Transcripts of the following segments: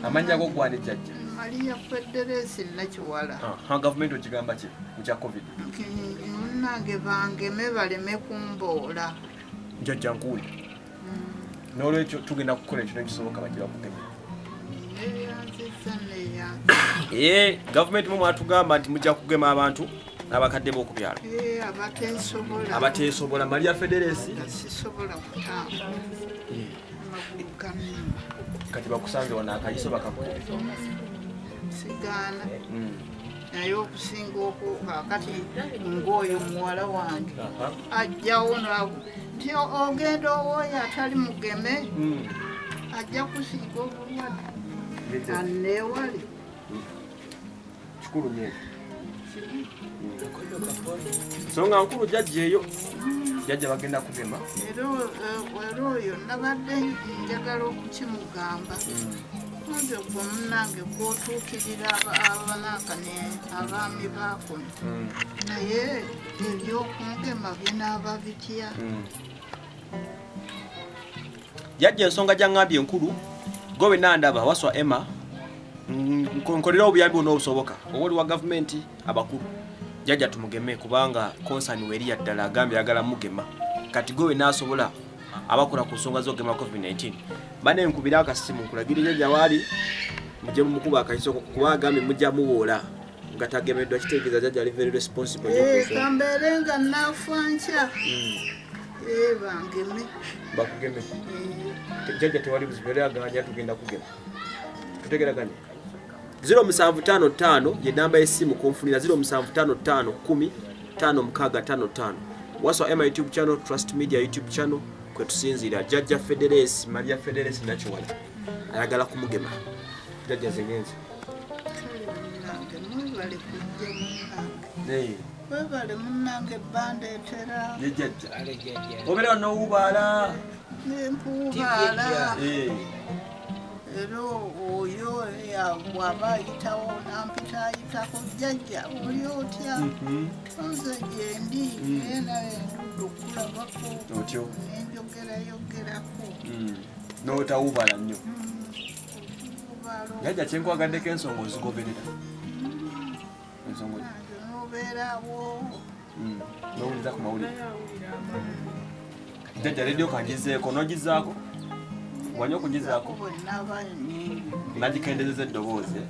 Amanya go gwani jajja. Maria Federesi nachiwala. Government okigamba ki mucha covid. Munnange bange baleme kumbola. Jajja nkuli. N'olwekyo tugenda kukola ekyo ekisoboka bagira kugema. Government mu mwatugamba nti mujja kugema abantu n'abakadde b'okubyala. Abateesobola Maria Federesi. Sisobola kutamba. Kati bakusanze wana akayiso bakakuba. Sigana. Naye okusinga kati ng'oyo muwala wange ajjawo nti ogenda owoyo atali mugeme ajja kusiiga obulwadde anneewale kikulu nnyo nsonga nkulu jjajja eyo jjajja bagenda kugema era oyo nabadde njagala okukimugamba nze gwe munnange gw'otuukirira abananka ne abaami baakono naye ebyokungema binaaba bitya jjajja ensonga gyaŋŋambye enkulu gwe nandaba waswa Emma nkolera obuyambi onoobusoboka obuli wa gavumenti abakulu jjajja tumugeme kubanga konsani weri yaddala agambye ayagala mugema kati gwe naasobola abakola ku nsonga z'okugema covid-19 bane nkubira akasimu nkulagira jjajja waali mujje mumukuba akayiso kuba agambye mujja muwoola nga tagemeddwa kitegeeza jjajja ali very responsible kambeere nga naafa nkya bangeme bakugeme jjajja tewali buzibu yali aganya tugenda kugema tutegeraganye 0755 ye namba y'essimu kunfunira 0755 10 5655 waswa Emma YouTube channel, Trust Media YouTube channel kwe tusinzira jjajja Federesi Maria Federesi nakiwala ayagala kumugema jjajja zenyenzi webale munnange bandeetera jjajja obeera n'owubaala nempuubaala era oyo bw'aba ayitawo nampita ayitako jjajja oli otya nze gyendi naye naye ndudde okulabako otyo nenjogerayogerako n'otawubaala nnyo jjajja kyenkwagadeko ensonga ozigoberera ensonga nobeerawo n'owuliza ku mawulire jjajja leediyo kangizeeko n'ogizaako wanya okugizaako nagikendezeza eddoboozi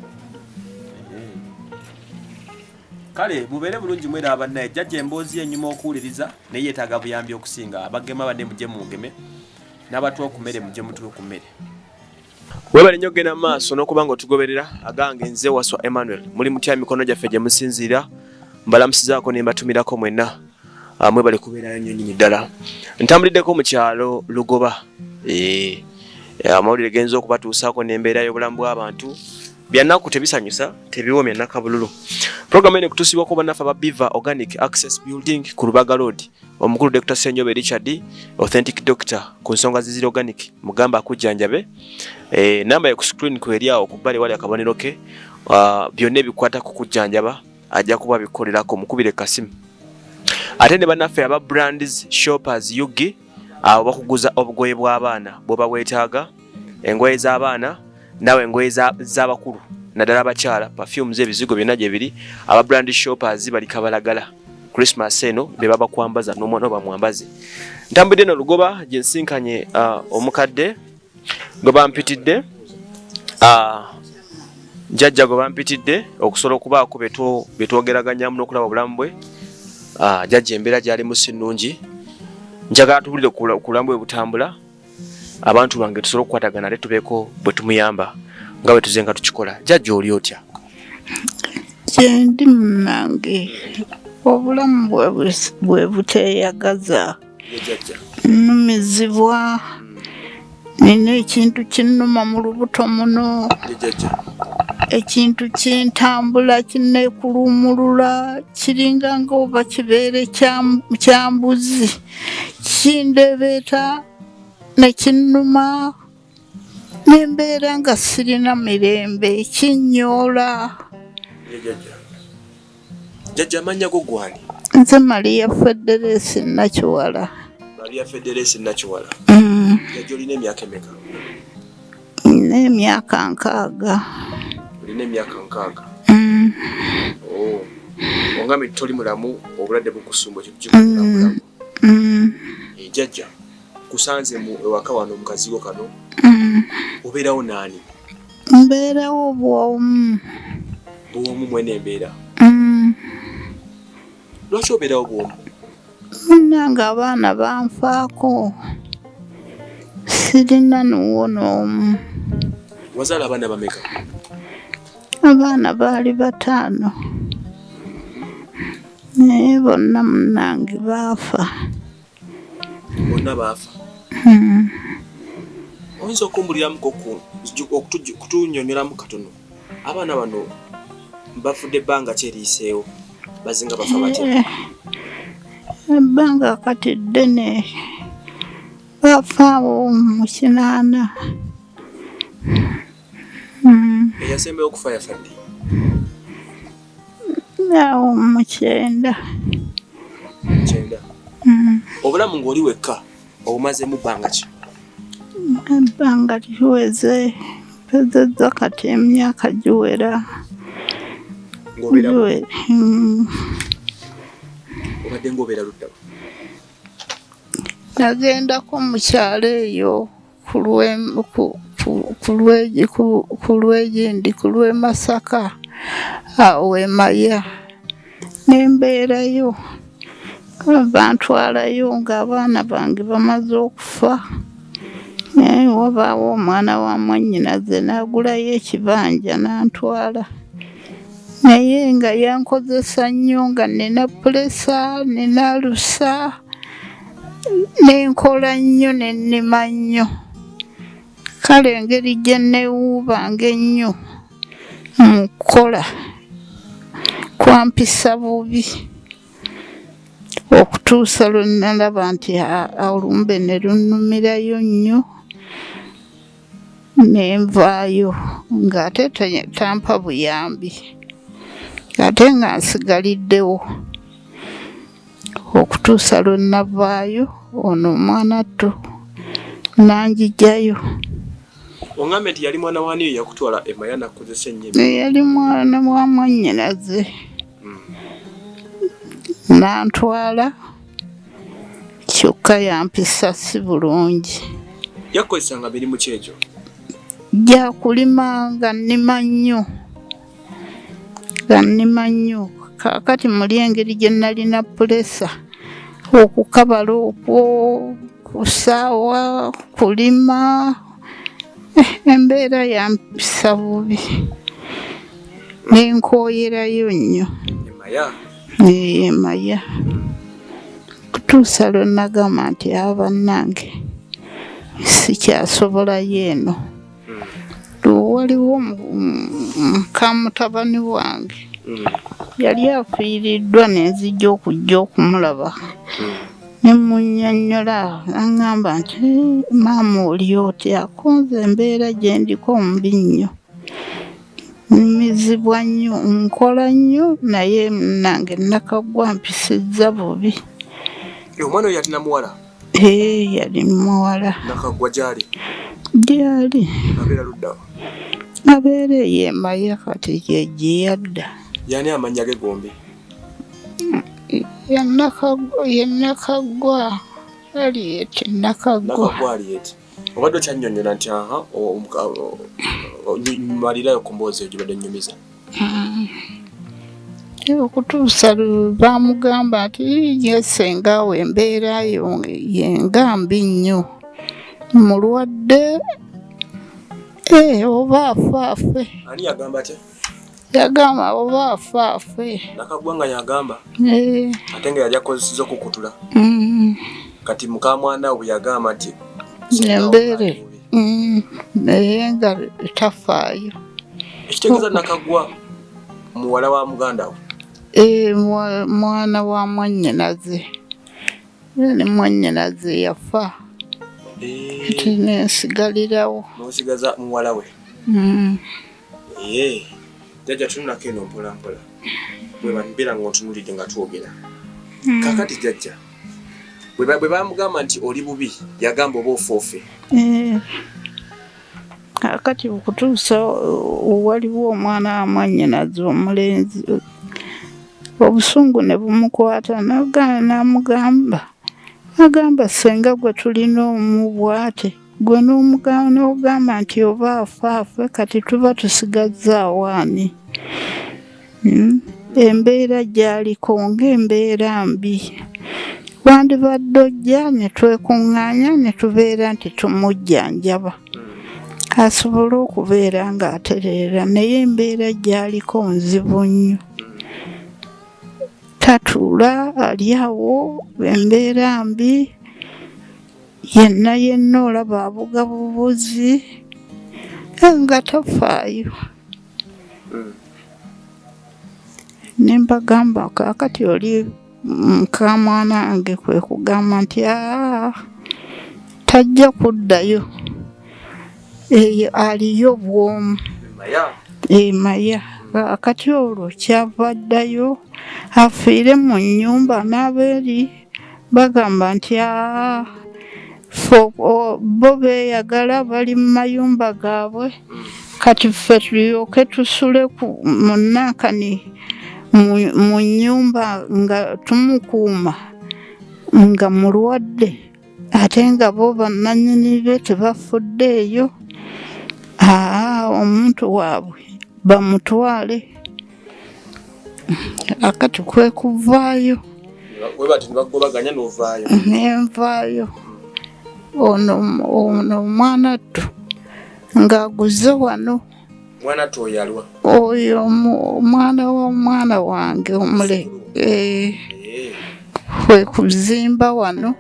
kale mubeere bulungi mwera abannaye jjajja emboozi enyuma okuwuliriza naye yeetaaga buyambi okusinga abagema badde mujje mugeme n'abatuwa ku mmere mujje mutuwe ku mmere webale nnyo okgenda mu maaso n'okuba nga otugoberera agange nze waswa Emmanuel muli mutya mikono gyaffe gye musinziira mbalamusizaako ne mbatumirako mwenna mwebale kubeerayo nnyo nnyini ddala ntambuliddeko mu kyalo Lugoba amawulire genza okubatuusaako n'embeera y'obulamu bw'abantu byannaku tebisanyusa tebiwoomya nakabululu programu eno kutuusibwako bannaffe aba Biva Organic Access Building ku Lubaga Road omukulu Dr. Senjobe Richard Authentic Doctor ku nsonga zizira organic mugamba akujjanjabe namba ya ku screen kweri awo ku bbali wali akabonero ke byonna ebikwata ku kujjanjaba ajja kuba bikolerako mukubire kasimu ate ne bannaffe aba Brands Shoppers Yugi abo bakuguza obugoye bw'abaana bwoba bwetaaga engoye z'abaana nawe engoye z'abakulu naddala abakyala perfumes ebizigo byonna gye biri aba Brand Shoppers bali kabalagala Christmas eno be baba kwambaza n'omwana bamwambaze ntambudde no Lugoba gye nsinkanye omukadde gwe bampitidde jjajja gwe bampitidde okusobola okubaako betwogeraganyamu n'okulaba obulamu bwe jjajja embeera gy'alimu si nnungi njagala tubulire okulamu bwe butambula abantu bange tusobola okukwatagana ate tubeeko bwe tumuyamba nga bwe tuzenga tukikola jjajja oli otya gyendi munnange obulamu bwe buteeyagaza nnumizibwa nina ekintu kinnuma mu lubuto muno ekintu kintambula kinneekulumulula kiringa ng'oba kibeere kya mbuzi kindebeeta ne kinnuma nembeera nga sirina mirembe kinyoola jjajja amannya go gwani nze Maria Federesi Nakiwala Maria Federesi Nakiwala jjajja olina emyaka emeka nina emyaka 6. Olina emyaka 6. Ongambe toli mulamu obulwadde bukusumba ekyo jjajja kusanze mu ewaka wano omukazi wo kano obeerawo naani? Mbeerawo bwomu mwene embeera. Lwaki obeerawo bwomu? Munnange abaana banfaako, sirina nuwo n'omu. Wazaala abaana bameka? Abaana baali 5 naye bonna munnange baafa. Bonna baafa? Oyinza okumbuliramuko kutunyoneramu katono, abaana bano bafudde ebbanga ki eriiseewo bazinga bafa batya? Ebbanga kati ddene, bafaawo mu 8. Eyasembayo okufa yafadde? Awo mu 9. Obulamu ng'oli wekka obumazemu bbanga ki? Ebbanga liweze, mpezezza kati emyaka giwera. Ng'obeera obadde ng'obeera ludda? Nagendako mu kyalo eyo ku lw'e Masaka awo e Maya, ne mbeerayo. Bantwalayo ng'abaana bange bamaze okufa. Naye wabaawo omwana wa mwannyinaze n'agulayo ekibanja n'antwala. Naye nga yankozesa nnyo nga nina pulesa, nina alusa, n'enkola nnyo ne nnima nnyo. Kale engeri gye neewuubanga ennyo mu kukola kwampisa bubi, okutuusa lwe nalaba nti olumbe ne lunnumirayo nnyo, ne nvaayo ng'ate tampa buyambi, ate nga nsigaliddewo. Okutuusa lwe navaayo, ono omwanattu n'angiggyayo. Ongambe nti yali mwana waani oyo yakutwala e Maya n'akukozesa ennyo? Yali mwana wa mwannyinaze. N'antwala, kyokka yampisa si bulungi. Yakukozesanga mirimu ki egyo? Gya kulima nga nnima nnyo. Kaakati muli engeri gye nalina pulesa, okukabala okwo, kusaawa, kulima. Embeera yampisa bubi, n'enkooyerayo nnyo. E Maya. Kutuusa lwe nagamba nti bannange sikyasobolayo eno. Waliwo muka mutabani wange yali afiiriddwa, ne nzija okujja okumulaba. Ne munnyonnyola, n'aŋŋamba nti maama oli otya? Nze embeera gye ndiko mbi nnyo, nyumizibwa nnyo, nkola nnyo, naye munnange Nakaggwa mpisizza bubi. Omwana oyo yalina muwala? Yali muwala. Nakaggwa gy'ali? Gy'ali abeera ludda? Abeera eyo e Maya, kati gye yadda. Y'ani amannya ge gombi? Ye Nakaggwa. Aliet Nakaggwa. Obadde okyannyonnyola nti malirayo ku mboozi egyo badde nnyumiza? Okutuusa baamugamba nti yesengaawo embeera yo yenga mbi nnyo, mulwadde, oba afaafe. Ani yagamba atya? Yagamba oba afaafe. Nakaggwa nga yagamba? Ate nga yali akozesezza okukutula. Kati muka mwana we yagamba nti embeera naye nga tafaayo. Ekitegeeza Nakaggwa muwala wa muganda we? Mwana wa mwannyinaze. Ni mwannyinaze yafa. Nensigalirawo. N'osigaza muwala we? Jjajja tunulako eno mpola mpola. Bwe bambeera ng'ontunuulidde nga twogera. Kaakati jjajja, bwe baamugamba nti oli bubi, yagamba oba ofoofe? kakati okutuusa waliwo omwana amwannyinaze omulenzi obusungu ne bumukwata agamba senga gwe tulina omubwate gwe n'ogamba nti oba afaafe kati tuba tusigazza awaani. Embeera gy'aliko ng'embeera mbi. Wandibadde ojja ne twekuŋŋaanya ne tubeera nti tumujjanjaba asobole okubeera ng'atereera naye embeera gy'aliko nzibu nnyo. Tatuula ali awo embeera mbi yenna olaba abuga bubuzi nga tafaayo. Ne mbagamba kaakati oli mukamwana wange kwe kugamba nti tajja kuddayo eyo aliyo bwomu maya kati olwo kyava addayo afiire mu nnyumba n'abeeri bagamba nti bo beeyagala bali mu mayumba gaabwe kati ffe tulyoke tusule mu Nankani mu nnyumba nga tumukuuma nga mulwadde ate nga bo bannannyini be tebafuddeeyo. Omuntu waabwe bamutwale akati kwe kuvaayo nenvaayo. Ono omwanattu ng'aguze wano oyo omwana w'omwana wange omule kwe kuzimba wano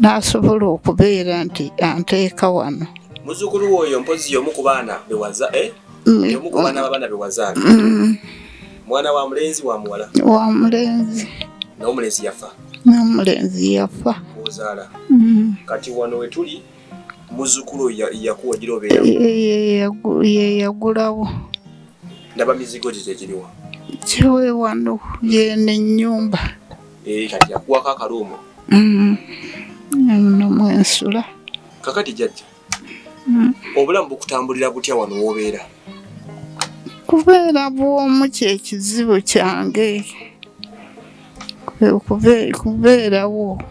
n'asobola okubeera nti anteeka wano. Muzzukulu oyo mpozi y'omu ku baana bewaza y'omu ku baana b'abaana bewazaana. Mwana wa mulenzi wa muwala? Wa mulenzi. N'omulenzi yafa? N'omulenzi yafa. Ozaala? Kati wano we tuli muzzukulu yakuwagira obeera? Ye yagulawo. Ndaba mizigo gye tegiriwa? Kiwe wano yeene ennyumba. Kati yakuwako akaluumo? Nno mwensula. Kakati jjajja obulamu bukutambulira butya wano w'obeera? Kubeera bw'omu kye kizibu kyange. Kubeerawo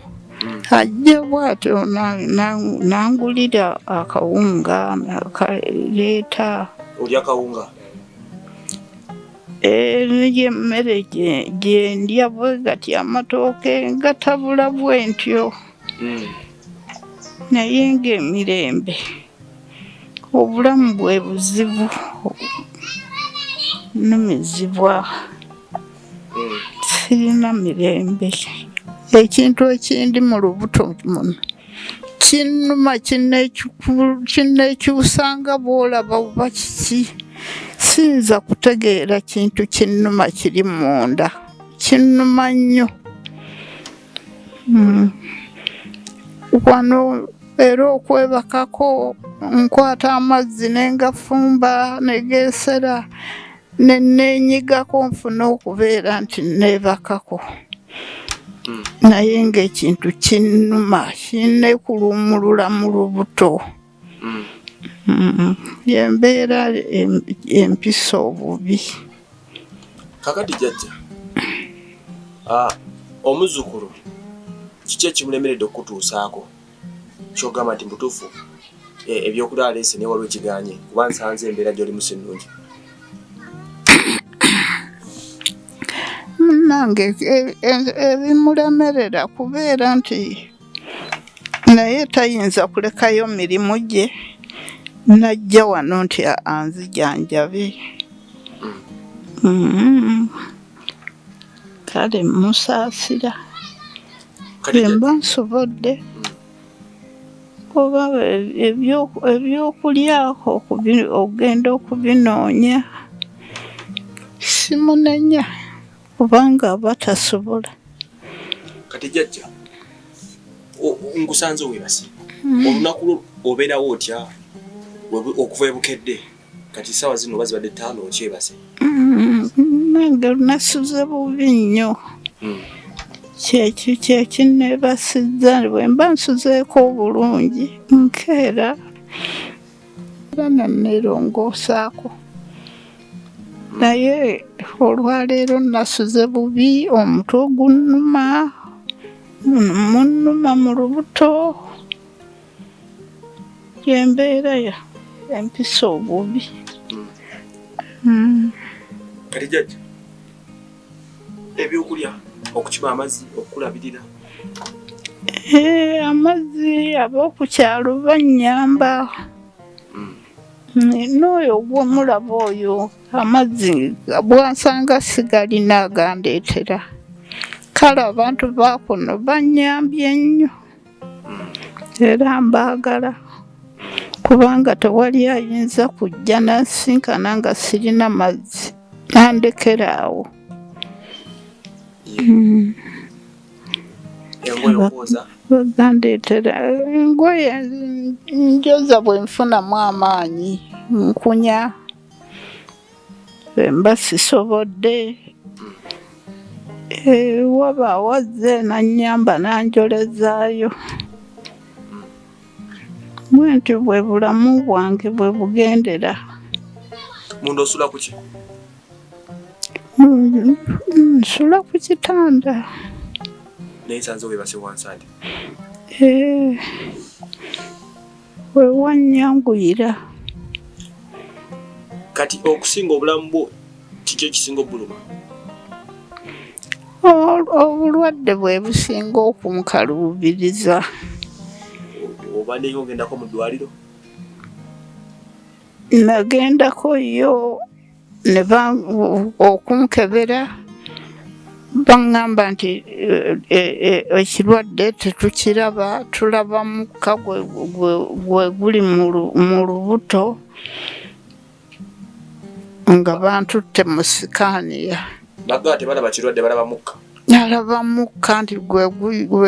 ajja bw'atyo n'angulira akawunga nakaleeta. Olya akawunga? Emmere gye ndya bwe gati amatooke gatabula bwe ntyo. Naye ng'emirembe obulamu bwe buzibu numizibwa sirina mirembe. Ekintu ekindi mu lubuto muno kinnuma kinneekyusanga bw'olaba oba kiki siyinza kutegeera kintu kinnuma kiri munda kinnuma nnyo. Wano era okwebakako nkwata amazzi ne ngafumba ne geesera ne neenyigako nfuna okubeera nti neebakako. Naye ng'ekintu kinnuma kinneekuluumulula mu lubuto. Embeera empisa obubi. Kakati jjajja omuzzukulu kiki ekimulemeredde okutuusaako kyogamba nti mutuufu ebyokulya aleese naye waliwo ekiganye kuba nsanze embeera gy'olimu si nnungi? Munnange ebimulemerera kubeera nti naye tayinza kulekayo mirimu gye najja wano nti anzijanjabe. Kale musaasira bemba nsobodde oba ebyokulya ogenda okubinoonya simunenya kubanga aba tasobola. Kati jjajja nkusanze weebase olunaku obeerawo otya okuva ebukedde kati ssaawa zino oba zibadde 5 okyebase? Nange nasuze bubi nnyo. Kyekinneebasizza bwe mba nsuzeeko obulungi nkeera era nenerongosaako naye olwaleero nasuze bubi omutwe gunnuma munnuma mu lubuto yembeera empisa obubi. Kati jjajja ebyokulya okukiba amazzi okukulabirira amazzi ab'okukyalo bannyamba n'oyo gw'omulaba oyo amazzi bwansanga sigalina agandeetera kale abantu baakuno bannyambye nnyo era mbaagala kubanga tewali ayinza kujja nansinkana nga sirina mazzi nandekeraawo. Bagandeetera engoye njoza bwe nfunamu amaanyi nkunya mba sisobodde waba wazze nannyamba nanjolezaayo bwentyo bwe bulamu bwange bwe bugendera. Munda osula ku ki? Nsula ku kitanda. Naye nsanze weebase wansi ati? Wewannyanguira. Kati okusinga obulamu bwo kiki ekisinga obuluma? Obulwadde bwe businga okunkaluubiriza. Oba neyo ogendako mu ddwaliro? Nagendako yo ne okunkebera baŋŋamba nti ekirwadde tetukiraba tulaba mukka gwe guli mu lubuto nga bantutte mu sikaaniya. Baga tebalaba kirwadde balaba mukka? Alaba mukka nti gwe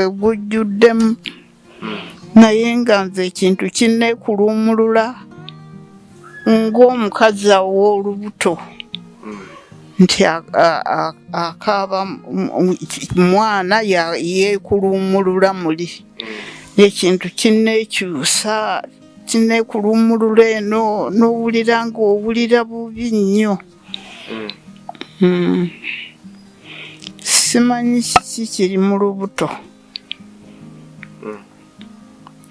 gujjuddemu naye nga nze ekintu kinneekuluumulula ng'omukazi ow'olubuto nti akaaba mwana yeekuluumulula muli ekintu kinneekyusa kinneekuluumulula eno n'owulira ng'owulira bubi nnyo. Simanyi kiki kiri mu lubuto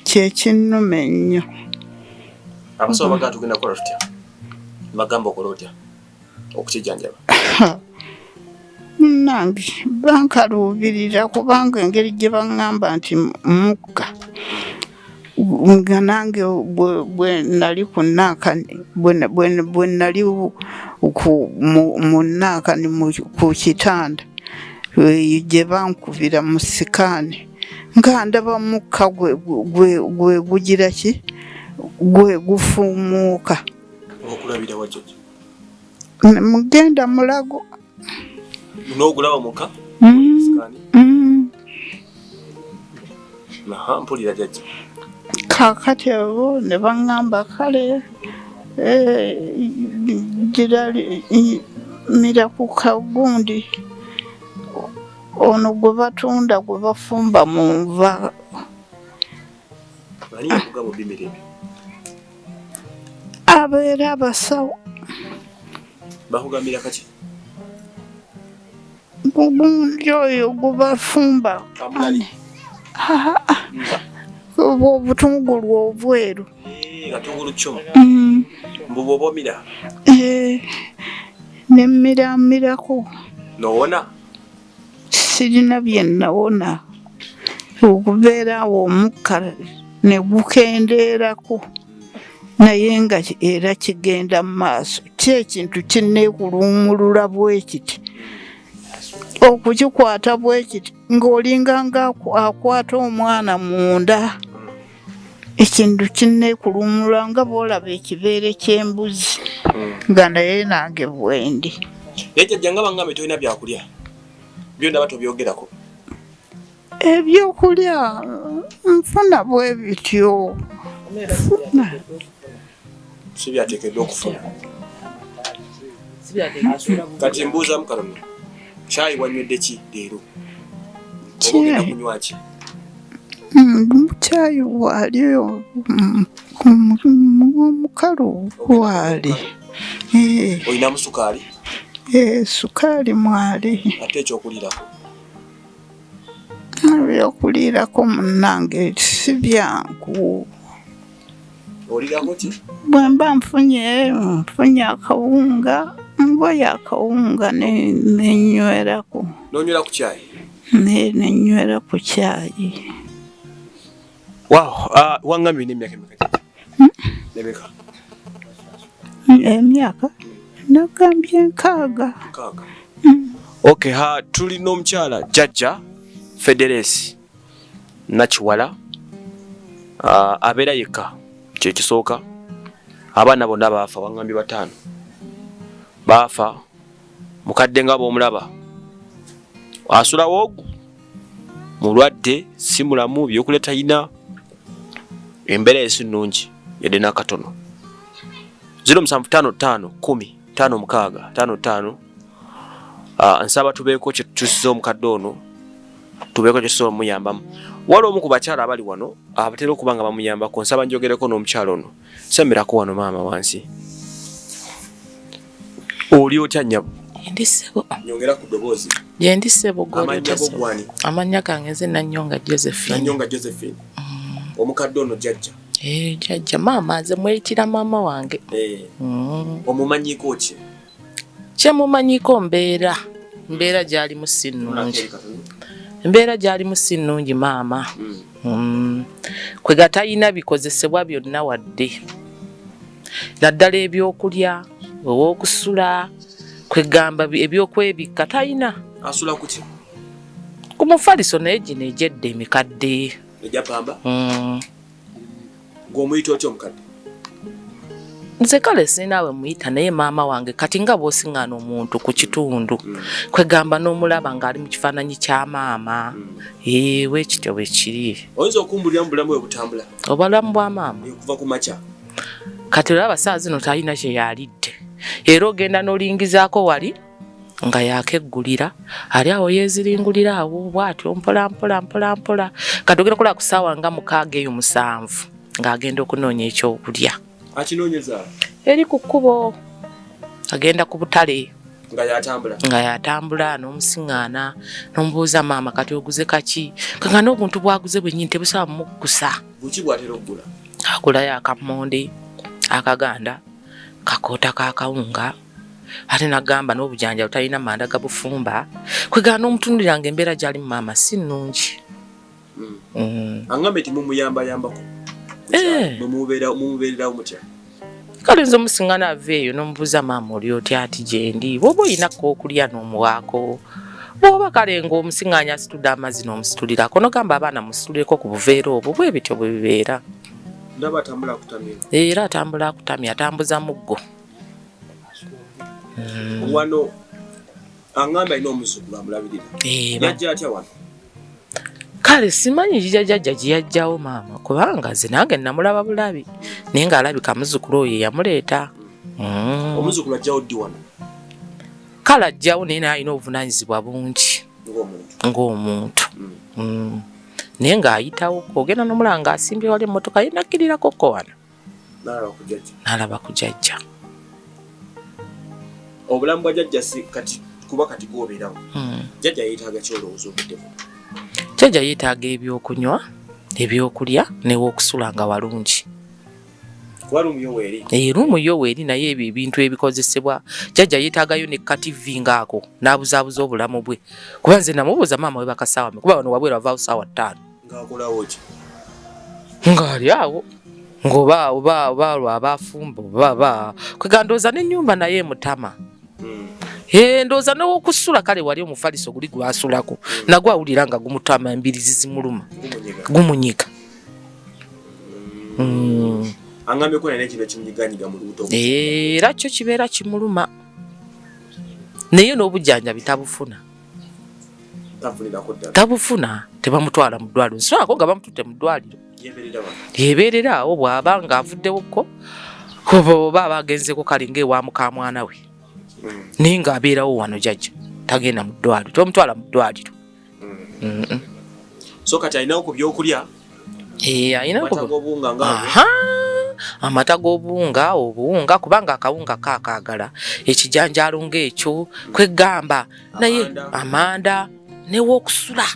kyekinnuma ennyo. Abasawo bagaa tugenda kukola tutya? Bagamba okola otya okukijjanjaba? Munnange bankaluubirira kubanga engeri gye baŋŋamba nti mukka nga nange bwe nali ku nnaakani bwe nali mu nnaakani ku kitanda gye bankubira mu sikaani nga ndaba mukka gwe gugira ki gwe gufuumuuka. Okulabira wajjojo? Mugenda Mulago. N'ogulaba mukka? Mpulira jjajja. Kaakati abo ne baŋŋamba kale mira ku kagundi ono gwe batunda gwe bafumba mu nva. Ani yakugamba obimira ebyo? Abeera abasawo. Bakugambira kaki? Gugundi oyo gwe bafumba. Obutungulu obweru. Katungulu kyuma? Mbu bw'oba omira? Ne mmiramirako. Nowona? Sirina bye nawona. Okubeera awo omukka ne gukendeerako naye nga era kigenda mu maaso. Ekintu kinneekuluumulula bwe kiti. Okukikwata bwe kiti ng'olinga ng'akwata omwana munda. Ekintu kinneekuluumulula nga bw'olaba ekibeere ky'embuzi nga naye nange bwendi. Naye jjajja nga baŋŋambe tolina byakulya byo ndaba tobyogerako. Ebyokulya nfuna bwe bityo. Si byateekeddwa okufuna. Kati mbuuzaamu kalono. Caayi wanywedde ki leero? Ogenda kunywa ki? Mukyayi wali omukalu wali. Olinamu sukaali? Sukaali mwali. Ate ekyokulirako? Ebyokulirako munnange si byangu. Olirako ki? Bwe mba nfunye akawunga, mboya akawunga nenywerako. Nonywera ku caayi? Nenywera ku caayi. Wow, wangambye n'emyaka emeka? Nemeka? Emyaka? Nagambye 6. Okay, tulina omukyala Jjajja Federesi Nakiwala abeera yekka kyekisooka. Abaana bonna baafa, wangambye 5 baafa. Mukadde nga bw'omulaba asula woogu, mulwadde, si mulamu, byokulya talina, embeera esi nnungi yadde n'akatono. 0755105655 nsaba tubeeko kye tutuusiza omukadde ono, tubeeko kye tusobola omuyambamu. Waliwo omu ku bakyala abali wano abatera okuba nga bamuyambako. Nsaba njogereko n'omukyala ono. Semerako wano maama wansi. Oli otya nnyabo? Ndi ssebo. Nyongera ku ddoboozi. Gye ndi ssebo Amanya go gwani? Amanya gange nze Nanyonga Josephine. Nanyonga Josephine. Omukadde ono Jjajja. Jjajja maama nze mweyitira maama wange. Omumanyiko ki? Kye mumanyiko mbeera gyalimu si nnungi. Embeera gyalimu si nnungi maama. Kwe gatayina bikozesebwa byonna wadde. Naddala ebyokulya, ow'okusula, kwegamba ebyokwebikka tayina. Asula kuti? Ku mufaliso naye gino egyedde emikadde. Ejja pamba? Gw'omuyita otya omukadde? Nze kale sinaawe muyita naye maama wange kati nga bw'osiŋŋaana omuntu ku kitundu. Kwegamba n'omulaba ng'ali mu kifaananyi kya maama. Weekityo bwe kiri. Oyinza okumbulira mu bulamu bwe butambula? Obulamu bwa maama? Okuva ku makya. Kati olaba saa zino talina kye yalidde. Era ogenda n'olingizaako wali nga yakeggulira, ali awo yeeziringulira awo bw'atyo mpola. Kati ogenda kulaba ku ssaawa nga 6 eyo 7 ng'agenda okunoonya ekyokulya. Akinoonyeza? Eri ku kkubo. Agenda ku butale. Nga yatambula n'omusiŋŋaana n'omubuuza maama kati oguze kaki? Kanga n'obuntu bwaguze bwennyini tebusobola mukkusa. Buki bw'atera okugula? Agulayo akamonde, akaganda, kakoota k'akawunga, ate n'agamba n'obujanja butalina manda gabufumba. Kwegamba n'omutunuliranga embeera gy'alimu maama si nnungi. Angambe timumuyambayambako? Mumubeererawo mutya? Kale nze omusiŋŋaana ava eyo n'omubuuza maama oli otya ati gye ndi, bw'oba olinako okulya n'omuwaako. Bw'oba kale ng'omusiŋŋaanya asitudde amazzi n'omusitulirako n'ogamba abaana musitulireko ku buveera obwo, bwe bityo bwe bibeera. Ndaba atambula akutamye. Era atambula akutamye, atambuza muggo. Wano angambe alina omuzzukulu amulabirira. Yajja atya wano? Kale simanyi jjajja gye yajjawo maama kubanga nze nange namulaba bulabi naye ng'alabika muzzukulu oyo yamuleeta. Omuzzukulu ajjawo ddi wano? Kale ajjawo naye alina obuvunaanyizibwa bungi ng'omuntu. Naye ng'ayitawo ogenda n'omulanga asimbye wali emmotoka ye nakkirirako ko wano. N'alaba ku jjajja. Obulamu bwa jjajja si kati kuba kati gwobeerawo. Jjajja yeetaaga ki olowooza obuddemu? Jjajja yeetaaga ebyokunywa, ebyokulya n'ew'okusula nga walungi. Ruumu yo weeri naye ebyo ebintu ebikozesebwa. Jjajja yeetaagayo ne kativi ng'ako n'abuzaabuza obulamu bwe. Kuba nze namubuuza maama we bakasaawa kuba wano wabwera avaawo ssaawa 5. Ng'akolawo ki? Ng'ali awo. Ng'oba lw'abafumba oba kwegamba ndowooza n'ennyumba naye mutama. Ndowooza n'owokusula kale wali omufaliso guli gwasulako nagwo awulira nga gumutama embirizi zimuluma gumunyiga. Angambeko naye kino kimunyiganyiga mu lubuto. Era kyo kibeera kimuluma naye n'obujjanjabi tabufuna. Tabufuna tebamutwala mu ddwaliro. Nsobolako nga bamututte mu ddwaliro. Yeebeerera awo bw'aba ng'avuddewoko oba aba agenzeko kale ng'ewa muka mwana we. Naye ng'abeerawo wano jjajja tagenda mu ddwaliro, tomutwala mu ddwaliro. So kati alinawo ku byokulya Ayina amata g'obuwunga nga amata g'obuwunga obuwunga kubanga akawunga kaakaagala ekijanjaalo ng'ekyo kwegamba naye amanda n'ew'okusula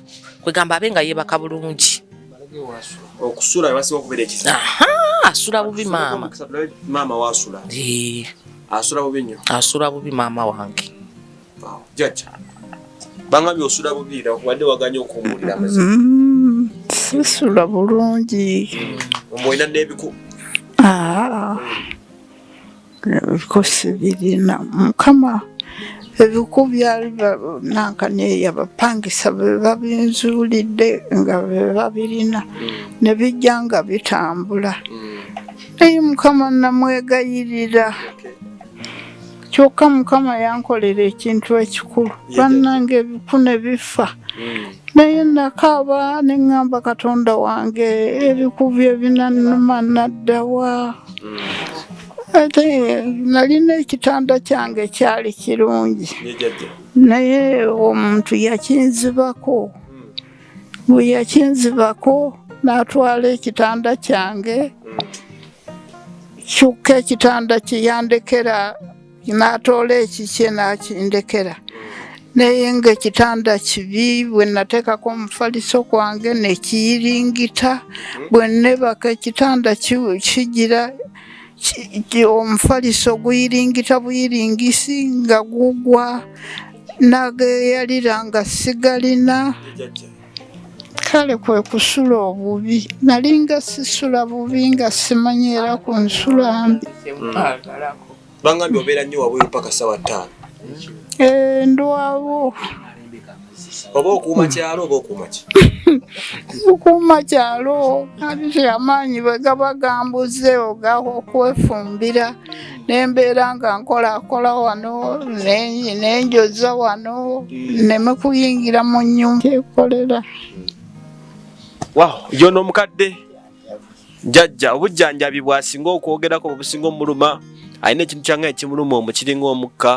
kwegamba abe nga yeebaka bulungi okusula ebasiba okubeera ekisa asula bubi maama waasula asula bubi nnyo asula bubi maama wange jjajja bangambye osula bubi wadde waganya okuwulira amazima sisula bulungi omwina n'ebiku ebiku sibirina mukama ebiku byali nankaneeya bapangisa be babinzuulidde nga be babirina ne bijja nga bitambula naye mukama namwegayirira kyokka mukama yankolera ekintu ekikulu bannange ebiku ne bifa naye nakaaba ne ŋŋamba katonda wange ebiku bye binannuma naddawa ate nalina ekitanda kyange kyali kirungi naye omuntu yakinzibako bwe yakinzibako n'atwala ekitanda kyange kyokka ekitanda kyeyandekera n'atoola ekikye n'akindekera naye ng'ekitanda kibi bwe nateekako omufaliso gwange ne kiyiringita bwe nebaka ekitanda kigira omufaliso guyiringita buyiringisi nga gugwa nageyalira nga sigalina kale kwe kusula obubi nalinga sisula bubi nga simanyiira ku nsula mbi bangambye obeera nnyo wabweru paka sawa 5 ndwawo oba okuuma kyalo oba okuuma ki okuuma kyalo ate amaanyi bwe gaba gambuze okwefumbira nembeera nga nkolakola wano nenjoza wano neme kuyingira mu nnyumba kyekolera yo n'omukadde jjajja obujjanjabi bwasinga okwogerako obusinga omuluma alina ekintu kyanga ekimuluma omukiringa omukka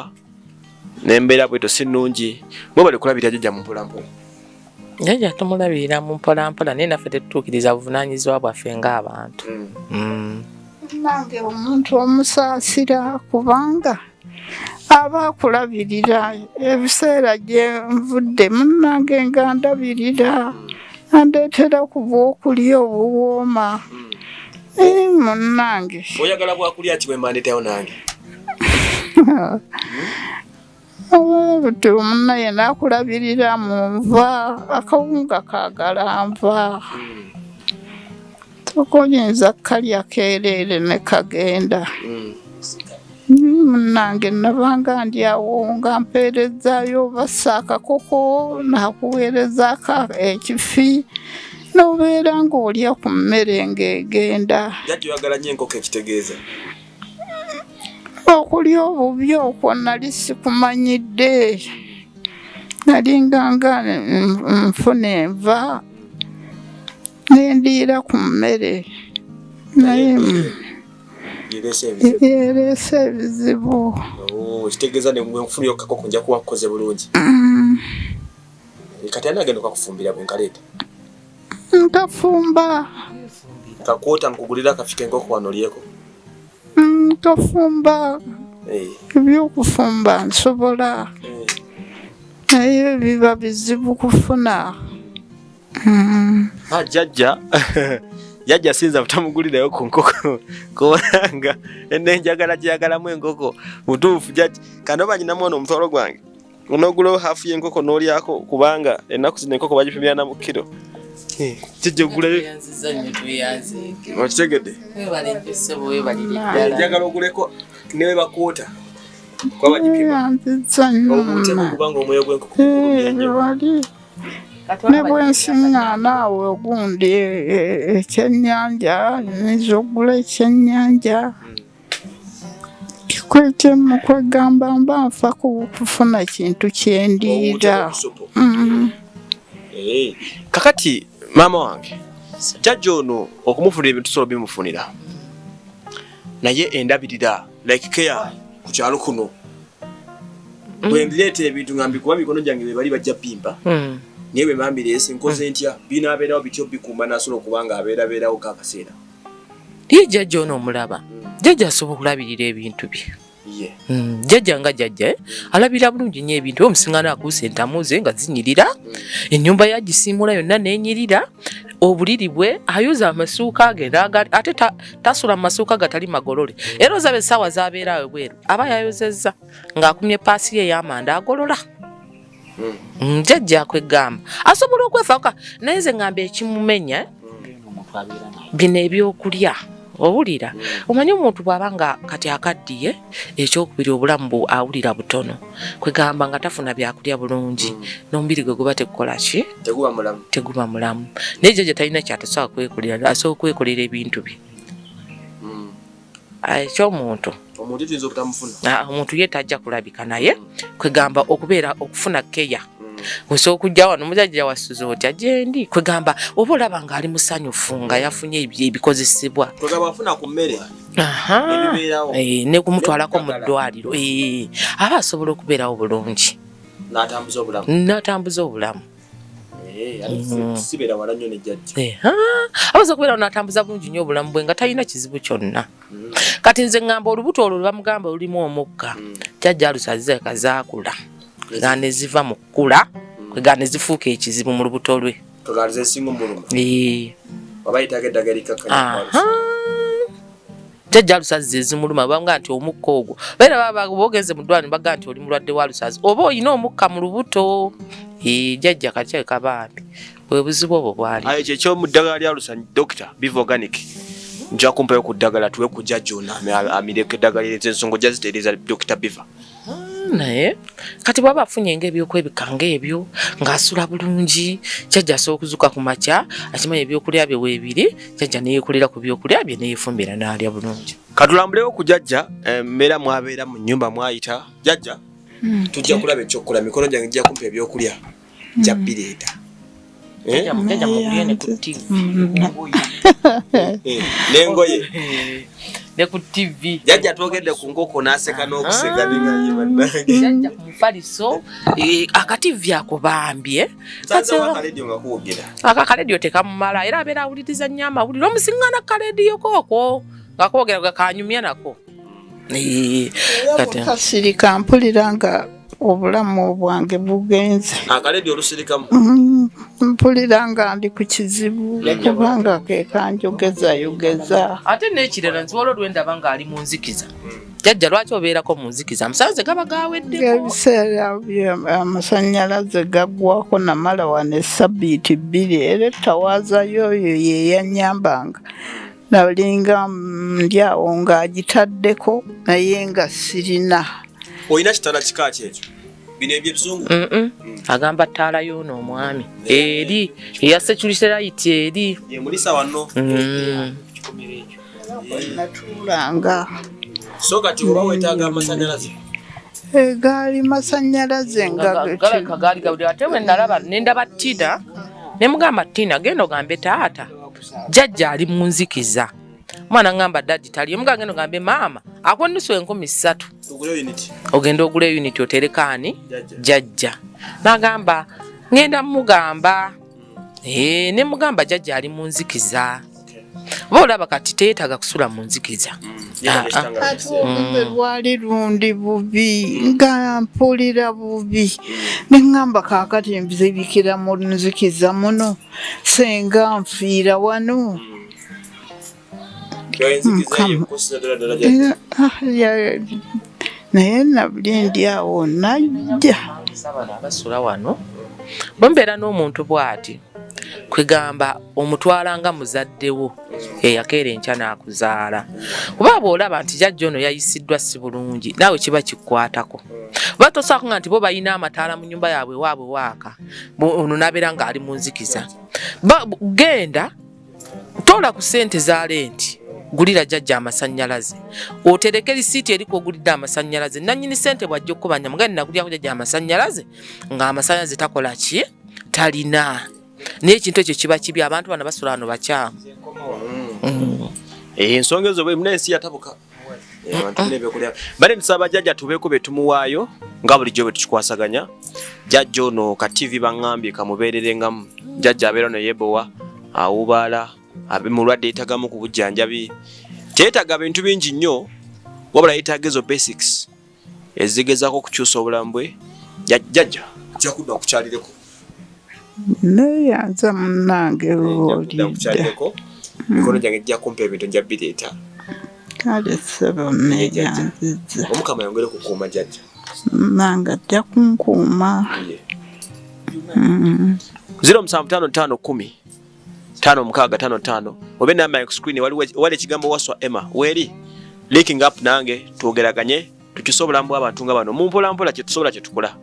nembeera bweto si nnungi mwe bali kulabirira jjajja mu mpolampola jjajja tumulabirira mu mpolampola naye naffe tetutuukiriza buvunaanyizibwa bwaffe ng'abantu nange omuntu omusaasira kubanga aba akulabirira ebiseera gye nvudde munnange nga ndabirira andeetera kuba okulya obuwooma munnange oyagala bwakulya ati bwe mbandeetayo nange buti omunnaye n'akulabirira mu nva akawunga kaagala nva tokoyinza kalya keereere ne kagenda munnange nabanga ndyawo nga mpeerezaayo bassa akakoko nakuweereza ekifi n'obeera ng'olya ku mmere ng'egenda jjajja oyagala nnyo enkoko ekitegeeza okulya obubi okwo nali sikumanyidde nalinganga nfuna enva nendiira ku mmere naye yereese ebizibu kitegeeza nenfunire okakoko nja kuba kukoze bulungi kati ani agenda okakufumbira bwe nkaleeta nkafumba kakwota nkugulira akafika enkoko wano olyeko nkafumba ebyokufumba nsobola naye biba bizibu kufuna jjajja sinza butamugulirayo ku nkoko kubanga nenjagala gyeyagalamu enkoko mutuufu jjajja kano banyinamu ono omutwalo gwange onogulawo haafu y'enkoko n'olyako kubanga ennaku zino enkoko bagipimira na mu kiro jjajja ogulayo okitegedde njagala oguleko newe bakwota kuba bagipima obutemu kubanga omwoyo gw'enkoko wali ne bwensiŋŋaana awo ogundi ekyennyanja nyinza okugula ekyennyanja kikwetemu kwegamba mba nfa kufuna kintu kyendiira kakati maama wange jjajja ono okumufunira ebintu solo bimufunira naye endabirira like care ku kyalo kuno bwe ndireeta ebintu nga mbikuba mikono gyange be bali bajja pimpa niwe mambire ese nkoze ntya binabeerawo bityo bikumba nasobola kubanga abeerawo kakaseera jjajja ono omulaba jjajja asobola okulabirira ebintu bye jjajja nga jjajja alabira bulungi nnyo ebintu omusiŋŋana akuusa entamu ze nga zinyirira ennyumba yagisiimula yonna nenyirira obuliri bwe ayuza amasuuka ge ate tasula mu masuuka gatali magolole era ozabe essaawa z'abeera bweru aba yayozezza ng'akumye paasi ye ey'amanda agolola jjajja akwegamba asobola okwefaako naye nze ngamba ekimumenya bino ebyokulya owulira omanyi omuntu bw'aba nga kati akaddiye ekyokubiri obulamu awulira butono kwegamba nga tafuna byakulya bulungi n'omubiri gwe guba tegukola ki teguba mulamu naye jjajja talina kyatasobola kwekolera asobola okwekolera ebintu bye ekyomuntu omuntu ye tajja kulabika naye kwegamba okubeera okufuna keya osobola okujja wano mujjajja wasuze otya gyendi kwegamba oba olaba ng'ali musanyufu nga yafunye ebikozesebwa ne kumutwalako mu ddwaliro aba asobola okubeerawo bulungi n'atambuza obulamu abaza okubeerawo n'atambuza bulungi nnyo obulamu bwe nga talina kizibu kyonna kati nze ngamba olubuto olwo lwamugamba lulimu omukka jjajja alusaziza kazaakula nga ne ziva mu kkula kwega ne zifuuka ekizibu mu lubuto lwe jjajja alusaziza ezimuluma banga nti omukka ogwo baira bogenze mu ddwaliro baga nti oli mulwadde wa lusazi oba olina omukka mu lubuto jjajja kakyali kabambi bwe buzibu obwo bwali ekyo ekyomuddagala lya lusanyi dokita biva organic nja kumpayo ku ddagala tuwe ku jjajja ono amireko eddagala ez'ensonga ojja zitereeza dokita biva naye kati bwaba afunye ng'ebyokwebika ng'ebyo ng'asula bulungi jjajja asobola okuzuka ku makya akimanya ebyokulya bye weebiri jjajja neyeekolera ku byokulya bye neyeefumbira n'alya bulungi katulambulewo ku jjajja mbeera mwabeera mu nnyumba mwayita jjajja tujja kulaba ekyokukola mikono gyange gijja kumpa ebyokulya jja bireeta jjajja mugulye ne ku TV n'engoye ne ku TV jjajja twogedde ku nkoko n'aseka n'okuseka ningaye bannange jjajja ku mufaliso akativi ako bambye akaledio nga kuwogera akaledio tekamumala era abeera awuliriza nnyo amawulire omusiŋŋaana kaledio kookwo nga kwogera gakanyumya nako kasirika mpulira nga obulamu bwange bugenze akaledio olusirikamu mpulira nga ndi ku kizibu kubanga ke kanjogeza ate n'ekirala nsobola olwendaba ng'ali mu nzikiza jjajja lwaki obeerako mu nzikiza amasannyalaze gaba gaweddeko ebiseera amasannyalaze gaggwako namala wano essabbiiti 2 era ettawaazayo oyo yeyanyambanga nalinga ndyawo ng'agitaddeko naye nga sirina olina kitala kika kyekyo bino ebyebizungu agamba ttaala y'ono omwami eri eya securityite eri emulisa wano natulanga so kati oba wetaaga amasannyalaze gaali masannyalaze gaali gawulira ate bwe nalaba nendaba Tina ne mugamba Tina genda ogambe taata jjajja ali mu nzikiza mwana ngamba dadi tali muganga ngeno gambe maama akonniso 13 ogenda ogula unit oterekaani jjajja nagamba ngenda mugamba ne mugamba jjajja ali mu nzikiza olaba kati teetaga kusula mu nzikiza lwali lundi bubi nga mpulira bubi neŋŋamba kaakati nzibikira mu nzikiza muno senga nfiira wano naye nabuli ndi awo najja abasula wano bambeera n'omuntu bw'ati kwegamba omutwala nga muzaddewo eyakeera enkya n'akuzaala oba bw'olaba nti jjajja ono yayisiddwa si bulungi naawe kiba kikkwatako oba tosobola kuŋŋa nti bo balina amataala mu nnyumba yaabwe waabwe waaka ono n'abeera ng'ali mu nzikiza genda toola ku ssente za lenti gulira jjajja amasannyalaze otereke lisiiti eriko ogulidde amasannyalaze nannyini ssente bw'ajja okkubanya mugani nagulyako jjajja amasannyalaze ng'amasannyalaze takola ki talina naye ekintu ekyo kiba kibi abantu bano basula wano bakyamu ensonga ezo bwe munensi yatabuka abantu nebyokulya bale tusaba jjajja tubeeko be tumuwaayo nga bulijjo bwe tukikwasaganya. Jjajja ono ka TV baŋŋambye kamubeererengamu. Jjajja abeera no yeebowa, awubaala, abe mulwadde yeetagamu ku bujjanjabi. Teetaaga bintu bingi nnyo, wabula yeetaaga ezo basics ezigezaako okukyusa obulamu bwe. Jjajja nja kudda okukyalireko. Neeyanza munnange olidda. Mikono gyange gijja kumpa ebintu nja bireeta. Kale ssebo neeyanzizza. Omukama yongere kukuuma jjajja. Nange ajja kunkuuma. 0755105655 obe namba ku screen wali ekigambo waswa Emma weri linking up nange twogeraganye tukyusa obulamu bw'abantu nga bano mu mpola mpola kye tusobola kye tukola.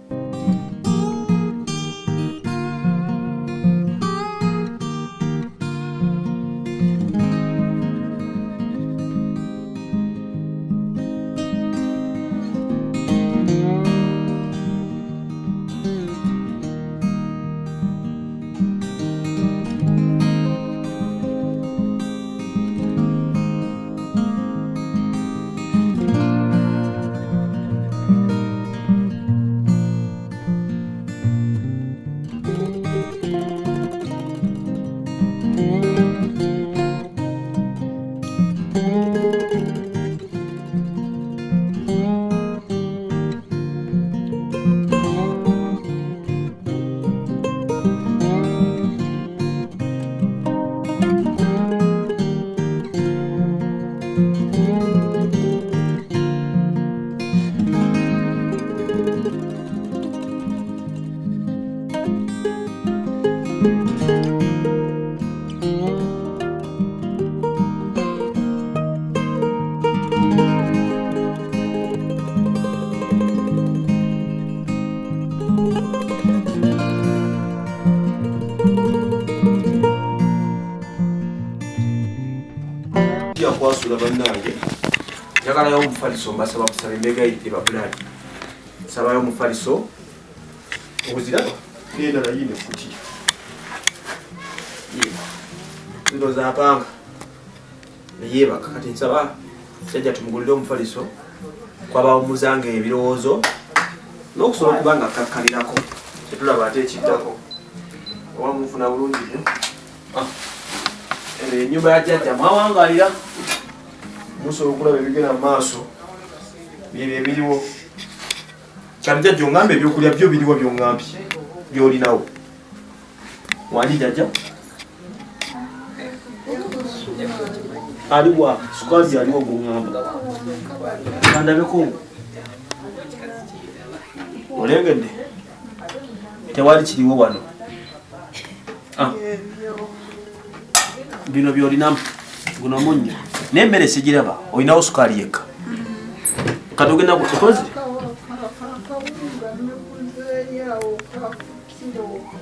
Kwasula bannange njagalayo omufaliso mbasaba kusaba embeega yite babulani sabayo omufaliso okuziraba nendala yine kuti zino zapanga neyebaka kati nsaba jjajja tumugulire omufaliso kwaba omuzanga ebirowoozo n'okusobola okubanga kakkalirako kyetulaba ate ekiddako owamufuna bulungi ennyumba ya jjajja mwawangalira musobola okulaba ebigenda mu maaso byebyo ebiriwo kati jjajja oŋŋambe ebyokulya byo biriwo by'oŋŋambye by'olinawo wandi jjajja aliwa sukali aliwo gwoŋŋamba kandabeko olengedde tewali kiriwo wano bino byolinamu guno munnyo n'emmere sigiraba olinawo sukaali yekka kati ogenda kukozi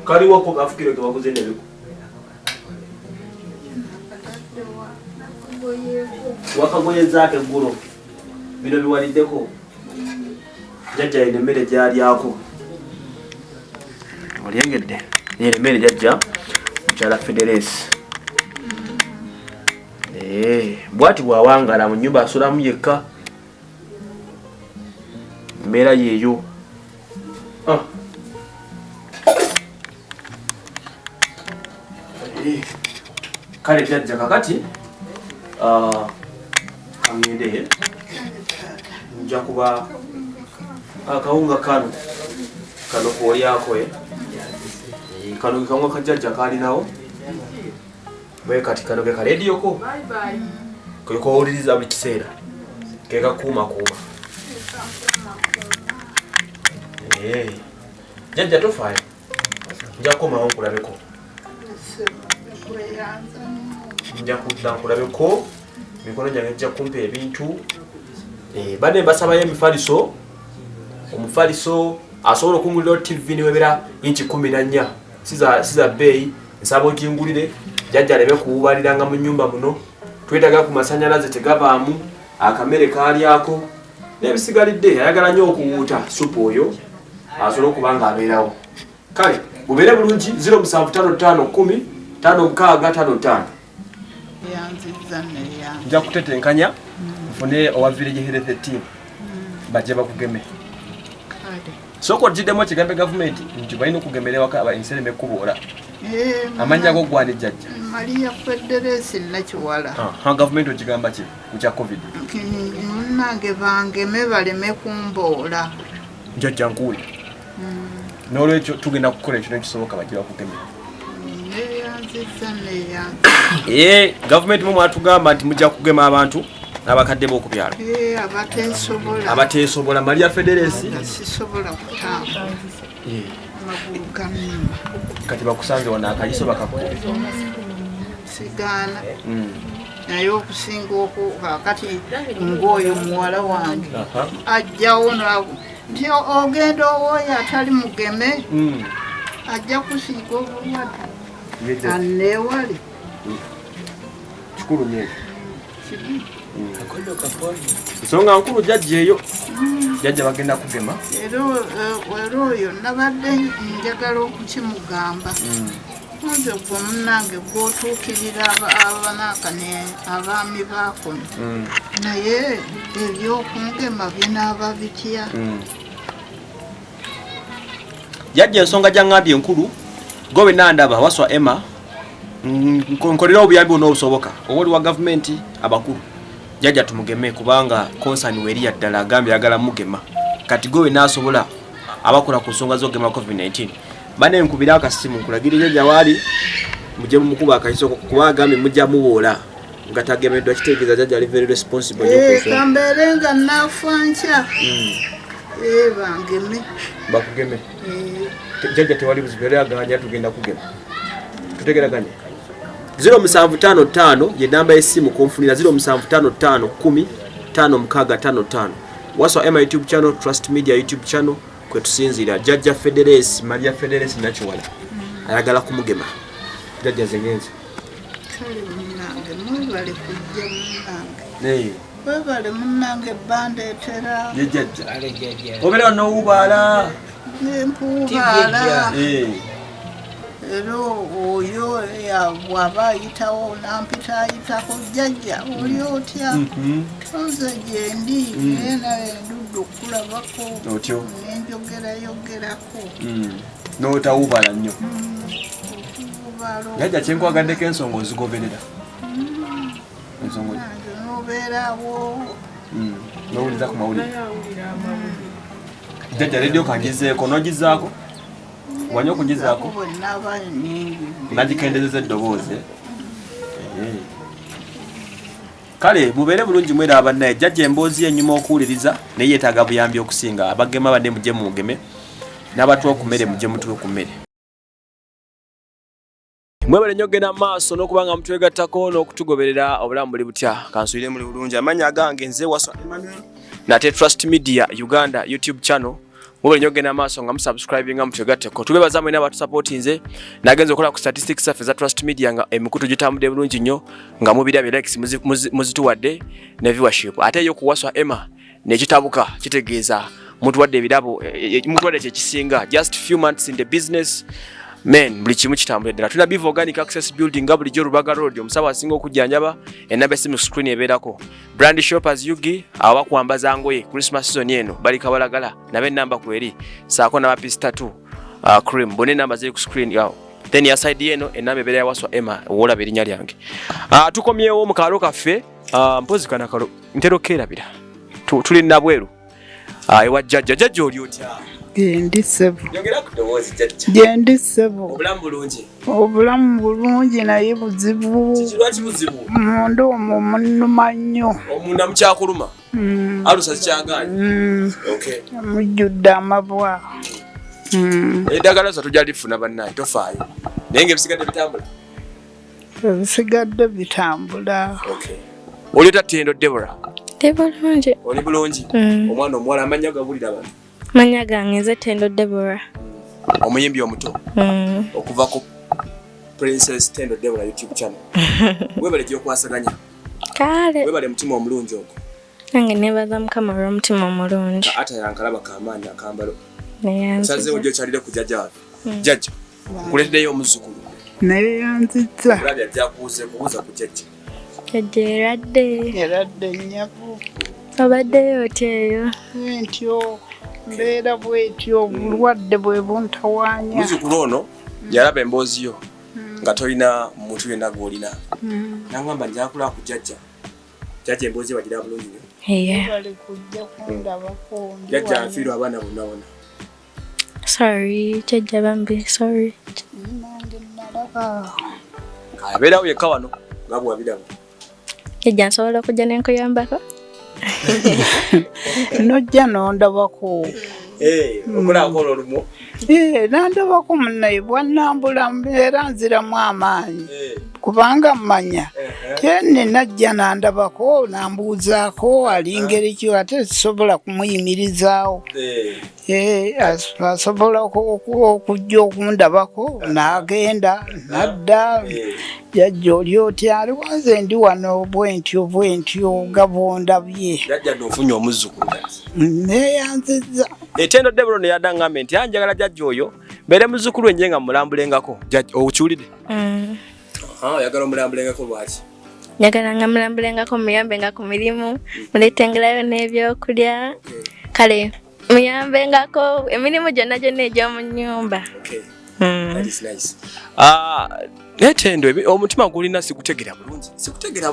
kaliwako kafukiro kewaguze endebeku wakagoyezaako eggulo bino biwaliddeko jjajja yine emmere gyalyako olyengedde yine emmere jjajja mukyala Federesi bwati bwawangala mu nnyumba asulamu yekka mbeera yeeyo kale jjajja kakati kangende nja kuba akawunga kano koolyako kano gekawunga kajjajja kalinawo kati kano ge kalediyoko kekowuliriza buli kiseera kekakuumakuuma jjajja tofaayo nja kukomawo nkulabeko nja kudda nkulabeko mikono gyange nja kumpa ebintu badde mbasabayo emifaliso omufaliso asobola okungulira TV niwebera inchi 14 siza bbeeyi nsaba okingulire jjajja aleme kuwubaliranga mu nnyumba muno twetaaga ku masanyalaze tegabaamu akamere kalyako n'ebisigalidde ayagala nnyo okuwuuta supu oyo asobola okuba nga abeerawo kale bubeere bulungi 0755105655 nja kutetenkanya nfune owa village health team bajje bakugeme soko jidemo kigambe government nti balina okugemerewa aba ensereme kubola amanya go gwani jajja Maria Federesi nakiwala ha government okigamba ki kya covid nange bangeme baleme kumbola jajja nkuli n'olwekyo tugenda kukola ekyo nekisoboka bagira kugemera government mu atugamba nti mujja kugema abantu abakadde b'oku byalo abateesobola Maria Federesi sisobola kutamba amagulu gamimba kati bakusange wano akayiso bakakuba sigana naye okusinga kati ng'oyo muwala wange ajjawo nti ogenda owooyo atali mugeme ajja kusiiga obulwadde anneewale kikulu nyo ensonga nkulu jajja eyo jajja bagenda kugema era oyo nabadde njagala okukimugamba nze gwe munnange gw'otuukirira abanaka ne abaami baakono naye ebyokungema binaaba bitya jajja ensonga gyaŋŋambye enkulu gobe nandaba waswa Emma nkolera obuyambi onoobusoboka oba oli wa gavumenti abakulu jajja tumugeme kubanga konsani weri yaddala agambye agala mugema kati gobe nasobola abakola ku nsonga z'ogema covid-19 bane nkubira akasimu nkulagira jajja wali mujje mukuba akayiso kuba agambye mujja muboola nga tagemeddwa kitegeeza jajja ali very responsible kambere nga nafanca bangeme bakugeme jajja tewali buzibu era aganya tugenda kugema tutegeraganye 0755 ye namba y'essimu konfunira 0755 10 5655 waswa Emma YouTube channel Trust Media YouTube channel kwe tusinzira jajja Federesi Maria Federesi nakiwala ayagala kumugema jajja zenyenzi kale munnange mwebale kujja munnange webale munnange bandeetera jajja obera n'owubaala nempuubaala era oyo bw'aba ayitawo nampita ayitako jajja oli otya nze gyendi naye naye ndudde okulabako nenjogerayogerako n'otawubala nnyo jajja kyenkwagadeko ensonga ozigoberera nobeerawo nowuliza ku mawulire jajja redio kangizeeko nogizaako wanye okugizaako nagikendezeza eddoboozi kale mubeere bulungi mwera abannaye jajja emboozi yennyuma okuwuliriza naye yeetaaga buyambi okusinga abagema badde mujje mugeme n'abatuwa ku mmere mujje mutuwe ku mmere mwebale nnyo ogenda maaso n'okubanga mutwegattako n'okutugoberera obulamu buli butya kansuire muli bulungi amanya agange nze waswa Emmanuel nate Trust Media Uganda YouTube channel mwebale nnyo ogenda maaso nga musubscribing nga mutwegatteko tubebaza mwena abatusupportinze nagenza okukola ku statistics zaffe za Trust Media nga emikutu gitambudde bulungi nnyo nga mubirabye likes muzituwadde ne viewership ate yo ku waswa Emma nekitabuka kitegeeza mutuwadde ebirabo mutuwadde kyekisinga just few months in the business men buli kimu kitambule ddala tulina Biva Organic Access Building nga bulijjo Rubaga Road omusaba asinga okujjanjaba enamba essimu screen ebeerako Brand Shoppers Yugi abo bakwambaza ngoye Christmas season eno bali kabalagala nabe namba kweri saako n'abapisi 3 cream bone namba ziri ku screen yawo then ya side yeno enamba ebeera ya waswa Emma owolaba erinnya lyange tukomyewo mu kaalo kaffe mpozi kana kalo ntero keerabira tuli nabweru ewa jajja oli otya Gendi Sebo. Yongera kudowoozi jajja. Gendi Sebo. Obulamu bulungi. Obulamu bulungi naye buzibu. Kiki buzibu? Munda omwo munnuma nnyo. Omunda mukyakuluma? Alusa zikyagaanyi? Okay. Mujjudde amabwa. Eddagala zaffe tujja lifuna bannaye tofaayo. Naye ng'ebisigadde bitambula? Ebisigadde bitambula. Okay. Oli otya Ttendo Deborah? Bulungi. Oli bulungi? Omwana omuwala amannya gabulira abantu? Manya gange nze Ttendo Deborah. Omuyimbi omuto. Okuva ku Princess Ttendo Deborah YouTube channel. Webale gy'okwasaganya. Kale. Webale mutima omulungi ogwo. Nange nebaza Mukama olw'omutima omulungi. Ate yankalaba kamaanyi akambalo. Neyanziza. Saze ojjo kyalire ku jjajja waffe. Jjajja. Kuleteddeyo omuzzukulu. Naye yanziza. Olabye ajja kubuuza ku jjajja. Jjajja eradde. Eradde nnyabo. Obaddeyo otya eyo? Ntyo. mbeera bwetyo obulwadde bwe buntawaanya. Muzzukulu ono yalaba emboozi yo nga tolina muntu yenna gw'olina. N'agamba njakula ku jjajja. Jjajja emboozi bagira bulungi nnyo. Bali kujja kundabako. Jjajja afiirwa abaana bonna bonna. Sorry, jjajja bambi, sorry. Nange nalaba. Abeerawo yekka wano nga bw'abiraba. Jjajja nsobola okujja ne nkuyambako? Nojja n'ondabako. Okulaako olumu. Nandabako munnaye bwannambula mbeera nziramu amaanyi. Kubanga mmanya kyenne najja nandabako nambuuzaako ali ngeri ki ate sisobola kumuyimirizaawo. Asobola okujja okundabako n'agenda nadda. Jjajja oli otya aliwaze ndi wano bwentyo gabondabye. Jjajja n'ofunye omuzzukulu. Neeyanzizza. Etendo Debro ne yadangambe nti anjagala jjajja oyo mbeere muzzukulu wenje nga mulambulengako. Jjajja okiwulidde? Oyagala omulambulengako lwaki? Njagala nga mulambulengako muyambenga ku mirimu muleetengerayo n'ebyokulya. Kale muyambengako emirimu gyonna egy'omu nnyumba. That is nice. Etendo omutima gulina sikutegera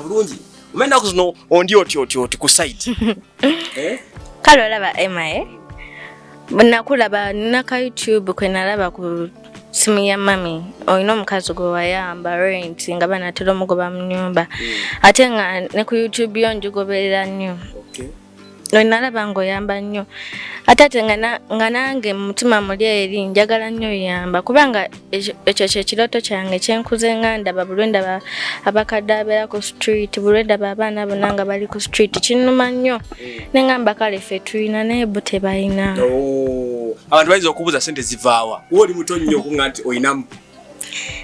bulungi. Omenda kuzino ondi oti ku site. Kale olaba Emma nakulaba naka YouTube kwe nalaba ku simu ya mami olina omukazi gwe wayamba rent nga banatera omugoba mu nnyumba ate nga ne ku YouTube yo njugoberera nnyo. Nalaba ng'oyamba nnyo ate ate nga nange mu mutima muli eri njagala nnyo oyamba kubanga ekyo kyekirooto kyange kyenkuze nga ndaba buli ndaba abakadde abeera ku street buli ndaba abaana bonna nga bali ku street kinnuma nnyo ne ngamba kale ffe tulina naye bo tebalina. Abantu bayinza okubuuza ssente zivaawa oli muto nnyo okuŋŋa nti oyinamu?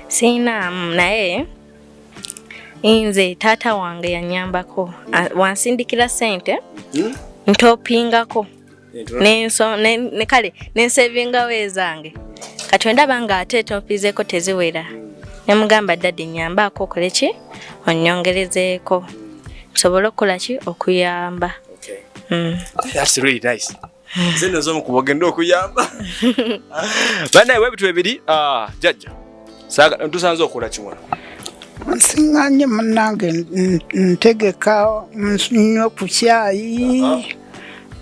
Siinaamu naye nze taata wange yanyambako wansindikira ssente ntopingako kale nensevingawo ezange kati ndaba nga ate topizeeko teziwera nemugamba daddi nyambako okole ki onnyongerezeeko nsobole okukola ki okuyamba. That's really nice. Zeno zo mukubogenda okuyamba. Banaye webitu ebiri jjajja saaga ntusanze okola kimwana. Nsiŋŋanye munnange ntegeka nnyo ku kyayi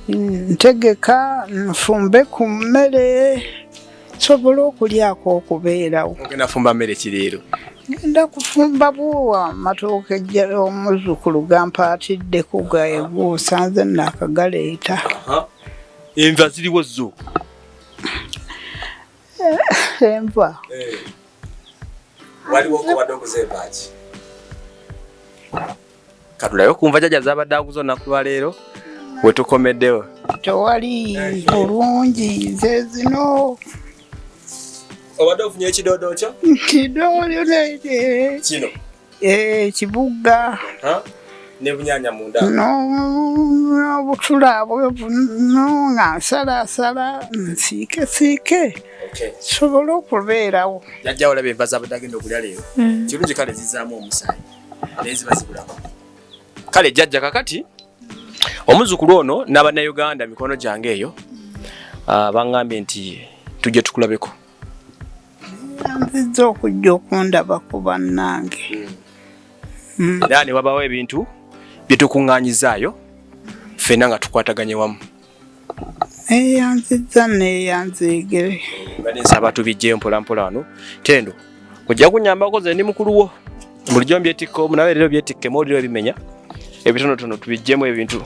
ntegeka nfumbe ku mmere nsobole okulyako okubeerawo. Ogenda fumba mmere ki leero? Ngenda kufumba buwa matooke omuzzukulu gampaatiddeko gusanze nakagaleeta. Enva ziriwo zo? Enva waliwo okubadde okuzeebaaki katulayo kumva jjajja zabadde akuza olunaku lwa leero wetukomeddewo? Tewali bulungi nze zino. Obadde ofunye ekidoodo kyo? Kidoodo kino? Kibuga. Ne bunyaanya munda? N'obutula bwebuno nga nsalaasala nsiike. Sobola okubeerawo. Jjajja olaba enva zabadde agenda okulya leero. Kirungi kale zizaamu omusaayi naye ziba zibulako. Kale jjajja kakati omuzzukulu ono n'Abannayuganda mikono gyange eyo baŋŋambye nti tujje tukulabeko. Nzizza okujja okundabako bannange. Era ne wabawo ebintu bye tukuŋŋaanyizaayo ffenna nga tukwataganye wamu. Neeyanzizza neeyanzeegere. Mbadde nsaba tubijjeyo mpolampola wano. Tendo ojja kunnyambako ze ndi mukulu wo bulijjo mbyetikka omunawe leero byetikkemu oliro ebimenya ebitonotono tubijjemu ebintu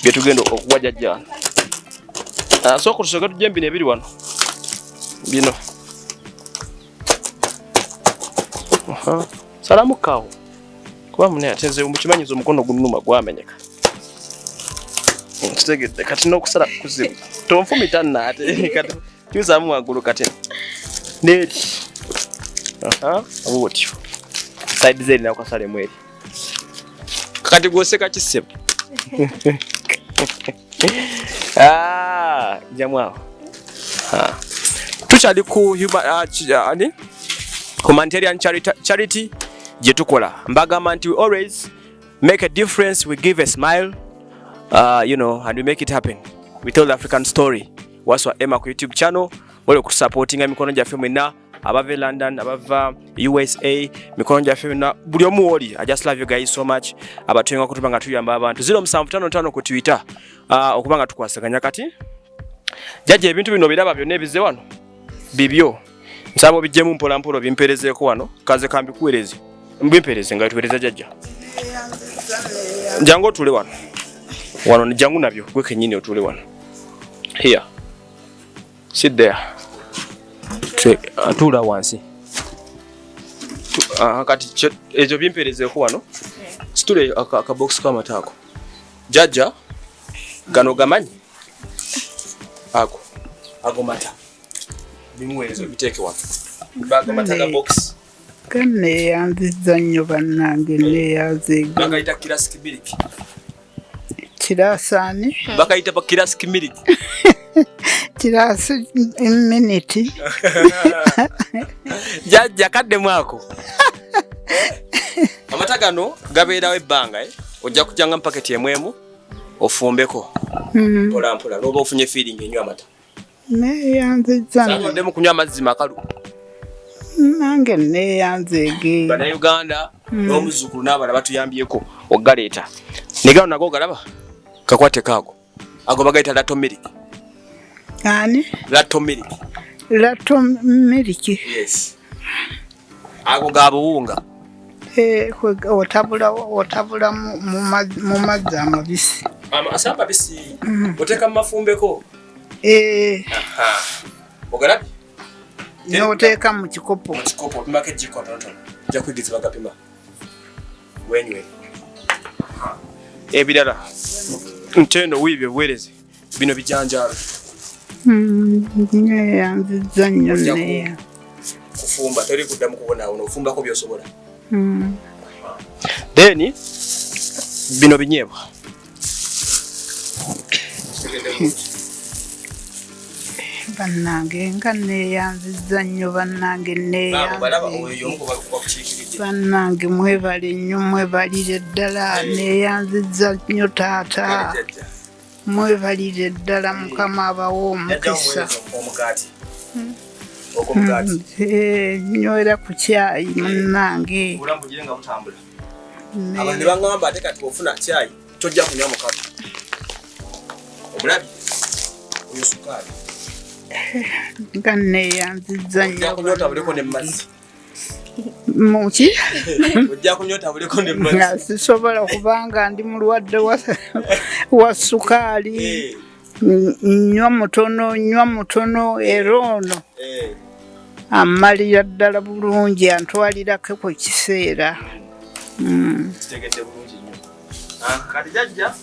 bye tugenda okuwa jjajja wano. Sooka tusooke tujje mbino ebiri wano bino. Salamukaawo kuba mune atenze mukimanyizo omukono gunnuma gwamenyeka. Kitegedde kati n'okusala kuzibu tonfumita nnaate kati kyusaamu waggulu kati neeti bwotyo saidi ze erina kwasalemu eri kati gwoseka kisebo jamwawo tukyali ku humanitarian charity gye tukola mbagamba nti we always make a difference, we give a smile, and we make it happen. We tell the African story. waswa Emma ku YouTube channel wole ku supportinga mikono gyaffe mwenna abava London abava USA mikono gyaffe mwenna buli omu oli. I just love you guys so much. Abatuyenga kutubanga tuyamba abantu 0755 ku Twitter okubanga tukwasaganya kati jajja ebintu bino biraba byonna ebize wano bibyo nsabo bijjemu mpola mpola bimperezeeko wano kaze kambikuwereze mbimpereze nga tuwereza jajja jango tule wano ni jangu nabyo gwe kenyini otule wano here sit there atula wansi kati ejo bimperezeeko wano situle aka box kama tako jajja gano gamanyi ago mata bimwezo biteke wano baga mata box kanne yanziza nnyo bannange neyazeega bakaita kirasi miliki kirasani bakaita pa kirasi miliki kirasi minute jajja kadde mwako amata gano gabeerawo ebbanga ojja kujanga mpaketi emwemu ofumbeko mpola mpola noba ofunye feeling enywa amata neyanziza ndemu kunywa amazzi makalu nange neyanzeege bana Uganda n'omuzukulu n'abana batuyambyeko ogaleeta negano nago galaba kakwate kago ago bagaita lato milk ani lato milk yes ago gabuwunga otabula mu mazzi amabisi asamba bisi oteka mafumbeko ogalabi n'oteeka mu kikopo pimako ejjiko tonotono ojja kwigiza bagapima wenywe ebirala ntendo wiibyo buweereze bino bijanjaalo neyanziza nnyo neya kufumba toli kuddamu kubonaawo nofumbako byosobola then bino binyeebwa bannange nga neyanziza nnyo bannange bannange mwebale nnyo mwebalire ddala neyanziza nnyo taata mwebalire ddala mukama abawo omukisa nywera ku kyayi munnange abantu bangamba ate kati ofuna kyayi tojja kunywa mukatu omulabi oyo sukaali nga neyanziza nnyo kunyota buliko ne mazzi muki ojja kunyota buliko ne mazzi sisobola kubanga ndi mulwadde wa sukaali nywa mutono era ono amalira ddala bulungi antwalirako ku kiseera kitegedde bulungi nnyo kati jajja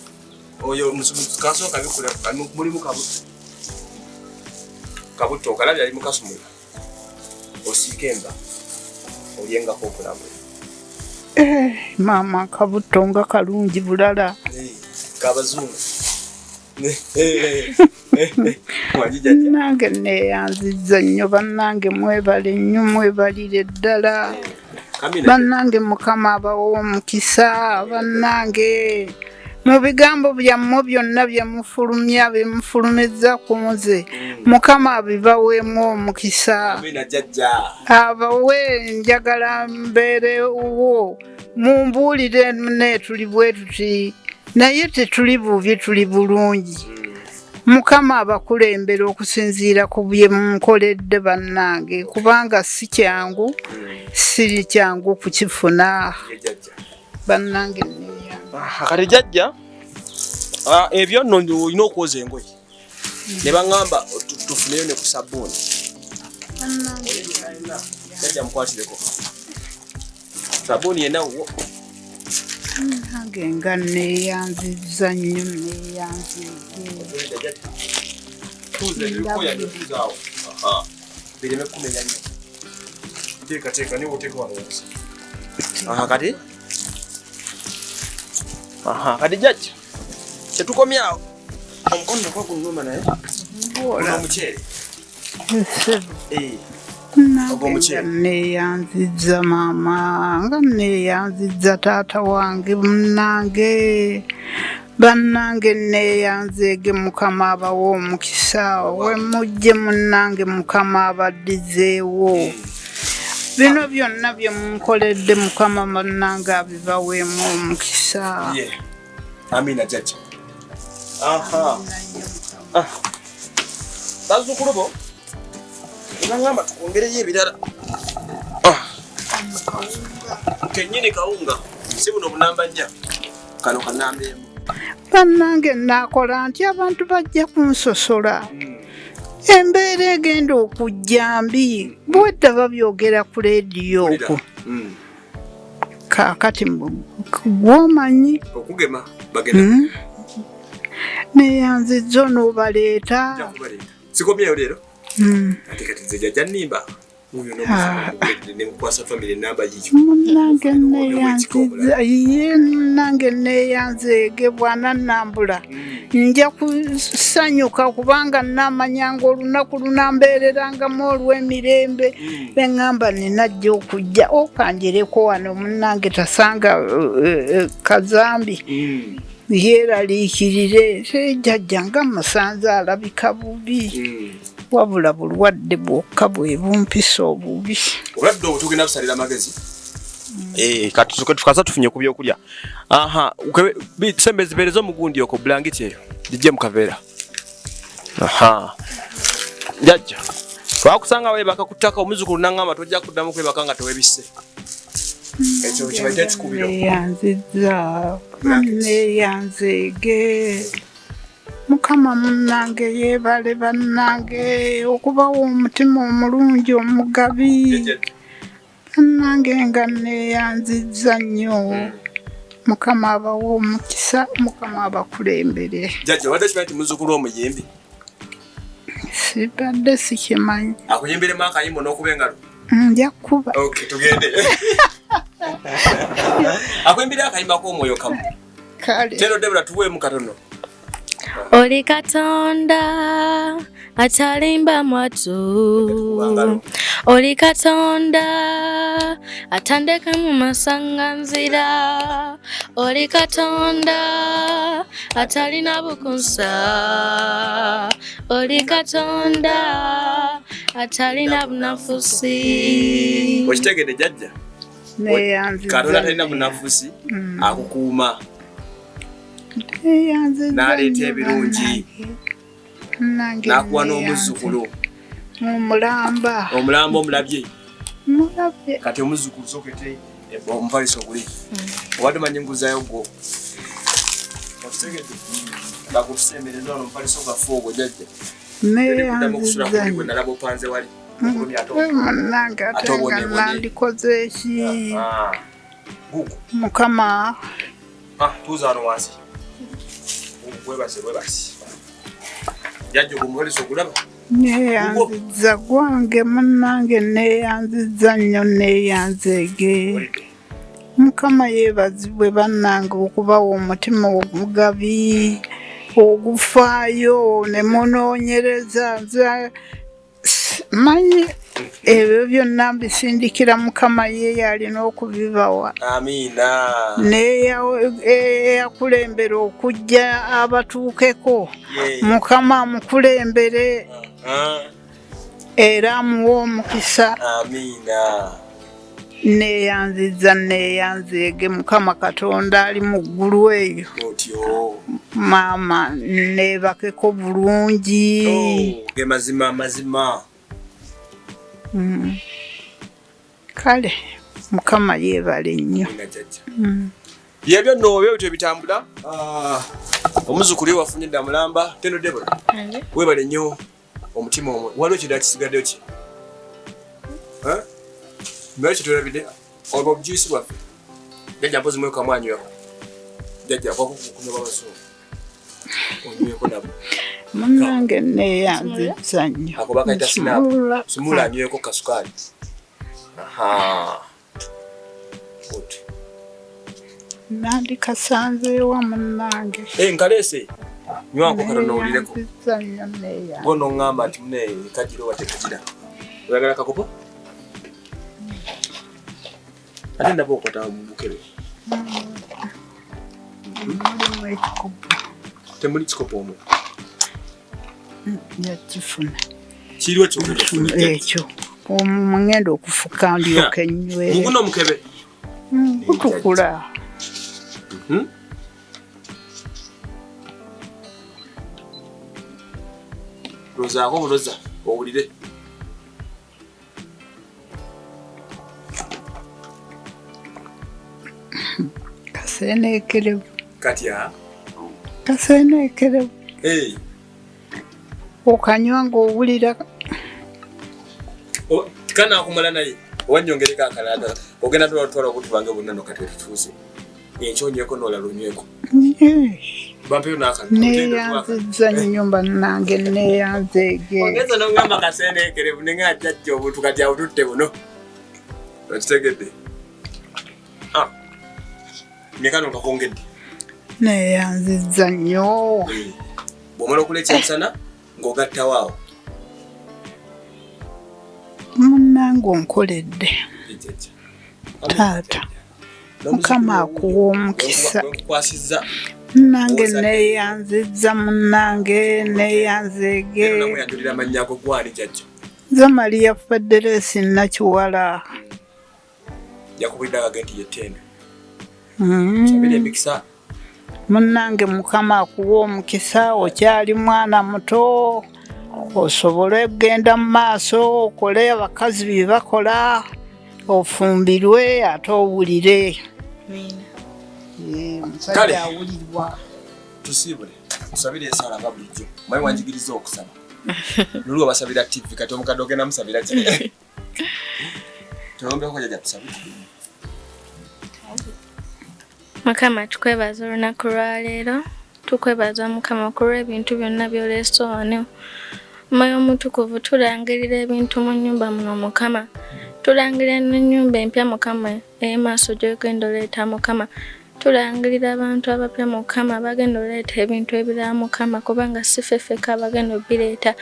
oyo kasooka bikula mulimu kabuto okalabya ali mukasumula osiike enva olyengako okulambula maama kabuto nga kalungi bulala kabazungu nange neyanziza nnyo bannange mwebale nnyo mwebalire ddala bannange mukama abawo omukisa bannange mu bigambo byammwe byonna byemufulumya bemufulumizza ku nze mukama abibaweemu omukisa abawe njagala mbeerewo mumbuulire ne tuli bwe tuti naye tetuli bubi tuli bulungi mukama abakulembera okusinziira ku bye munkoledde bannange kubanga si kyangu siri kyangu kukifuna bannange kati jajja ebyo nno olina okwoza engoye ne baŋŋamba tufuneyo ne ku sabbuuni jajja mukwatireko sabbuuni yenna wo nange nga neyanziza nnyo bireme kumenya nnyo teekateeka niwe oteeka wano wansi kati kati jajja kyetukomyawo omukono nakwa gunnuma naye omuceere neyanziza maama nga neyanziza taata wange munnange Bannange neeyanzeege Mukama abawa omukisa we mujje munnange Mukama abaddizeewo bino byonna bye munkoledde Mukama bannange abibaweemu omukisa. Amina jjajja. Bazzukulu bo ngamba tukwongereyo ebirala. Kennyini kawunga si buno bunamba nnya kano kanambeemu. Bannange naakola nti abantu bajja kunsosola. Embeera egenda okujja mbi bwedda babyogera ku leediyo okwo. Kaakati gwomanyi okugema bagenda neeyanzizza onoobaleeta. Sikomyeyo leero ate kati nze jjajja nnimba uyo nemukwasa famire namba yiyo munnange neeyanzizza ye munnange neeyanzeege bw'anannambula nja kusanyuka kubanga namanyanga olunaku lunambeererangamu olw'emirembe beŋŋamba ninajja okujja okanjereko wano munnange tasanga kazambi yeeraliikirire jjajja nga musanze alabika bubi wabula bulwadde bwokka bwe bumpisa obubi. Obulwadde obwo tugenda busalira amagezi. Kati tukaza tufunye ku byokulya. Sembe zibeereza omugundi okwo bulangiti eyo gijje mu kaveera. Jjajja twakusanga weebaka ku ttaka omuzukulu n'aŋŋamba tojja kuddamu kwebaka nga tewebisse. Ekyo kibadde ekikubiro. Neeyanzizza neeyanzeege Mukama munnange yeebale bannange okubawa omutima omulungi omugabi. Bannange nga neeyanzizza nnyo Mukama abawa omukisa Mukama abakulembere. Jjajja wadde kimanyi nti muzzukulu omuyimbi? Sibadde sikimanyi. Akuyimberemu akayimbo n'okuba engalo? Nja kuba. Okay, tugende. Akuyimbira akayimba k'omwoyo kamu. Kale. Tero Debra tuweemu katono. Oli Katonda atalimba mwatu, oli Katonda atandeka mu masanganzira, oli Katonda atalina bukunsa, oli Katonda atalina bunafusi. Okitegedde jjajja? Neeyanzizza. Katonda atalina bunafusi akukuuma. N'aleeta ebirungi n'akuwa n'omuzzukulu omulamba omulabye kati omuzzukulu sokete omupaliso guli obadde manyi nguzayo gwo bakutusembereza wano omupaliso gaffe ogwo jjajja nalaba opanze wali munnange ate nga nandikoze ki Mukama tuuza wano wansi webase jjajja ogumupaliso ogulaba neeyanzizza gwange munnange neeyanzizza nnyo neeyanzeege Mukama yeebazibwe bannange okubawa omutima omugabi ogufaayo ne munoonyereza manyi ebyo byonna mbisindikira Mukama ye yalina okubibawa. Amiina. Neyakulembera okujja abatuukeko Mukama amukulembere era amuwa omukisa. Amiina. Neeyanzizza neeyanzeege Mukama Katonda ali mu ggulu eyo. Maama neebakeko bulungi. Ge mazima mazima. Kale Mukama yeebale nnyo. Byebyo nno byo bitambula. Omuzzukulu wafunye dda mulamba Tendo Debra. Weebale nnyo omutima omwe. Waliwo ekirala kisigaddeyo ki? Mbere kitulabidde olwo obujuisi bwaffe. Jjajja mpozi mwe kamwanyweko. Jjajja kunywa babaso. Onyweko nabo. Munnange neeyanzizza nnyo. Ako bakayita sinapu. Sumula anyweko kasukaali. Good. Nandikasanzeewa munnange. Nkaleese. Nywako katono owulireko. Neeyanzizza nnyo neeyanzizza. Bono ngamba nti mune kajira oba tekagira. Oyagala kakopo? Ate ndaba okwata mu bukebe. mulimu ekikopo. Temuli kikopo omwo. Yakifuna. Kiriwo ky'okufuna ekyo. Omugenda okufuka ndyoke nywere. Muguno omukebe. Gutukula. Lozaako buloza owulire. Kaseeneekerevu. Katya? Kaseeneekerevu. Okanywa ng'owulira. Kana akumala naye wanyongereka akalala ogenda twala obutu bange bonna nokatwe tutuuse enkyonyeko n'olala onyweko bampeyo n'akalala neeyanzizza nnyumba nange neeyanzeege ogeza n'ogamba kaseeneekerevu ne nga ajjajja obuntu kati abututte buno okitegedde ne kano kakongedde neeyanzizza nnyo bw'omala okuleka emisana ng'ogattawaawo munnange onkoledde taata mukama akuwa omukisa munnange neeyanzizza munnange neeyanzeege nze Maria Federesi Nakiwala yakubulidde agenti yettendo munnange mukama akuwa omukisa okyali mwana muto osobole okugenda mu maaso okole abakazi bye bakola ofumbirwe ate owulire omusajja awulirwa tusiibule tusabire ensala bulijjo mayi wanjigiriza okusaba nolwo basabira TV kati omukadde ogenda musabira ki tolombeeko jjajja tusabire Mukama tukwebaza olunaku lwaleero tukwebaza Mukama olw'ebintu byonna by'oleese wano Mwoyo Mutukuvu tulangirira ebintu mu nnyumba muno Mukama tulangirira n'ennyumba empya Mukama ey'emaaso gy'ogenda oleeta Mukama tulangirira abantu abapya Mukama bagenda oleeta ebintu ebirala Mukama kubanga si ffeffeka abagenda obireeta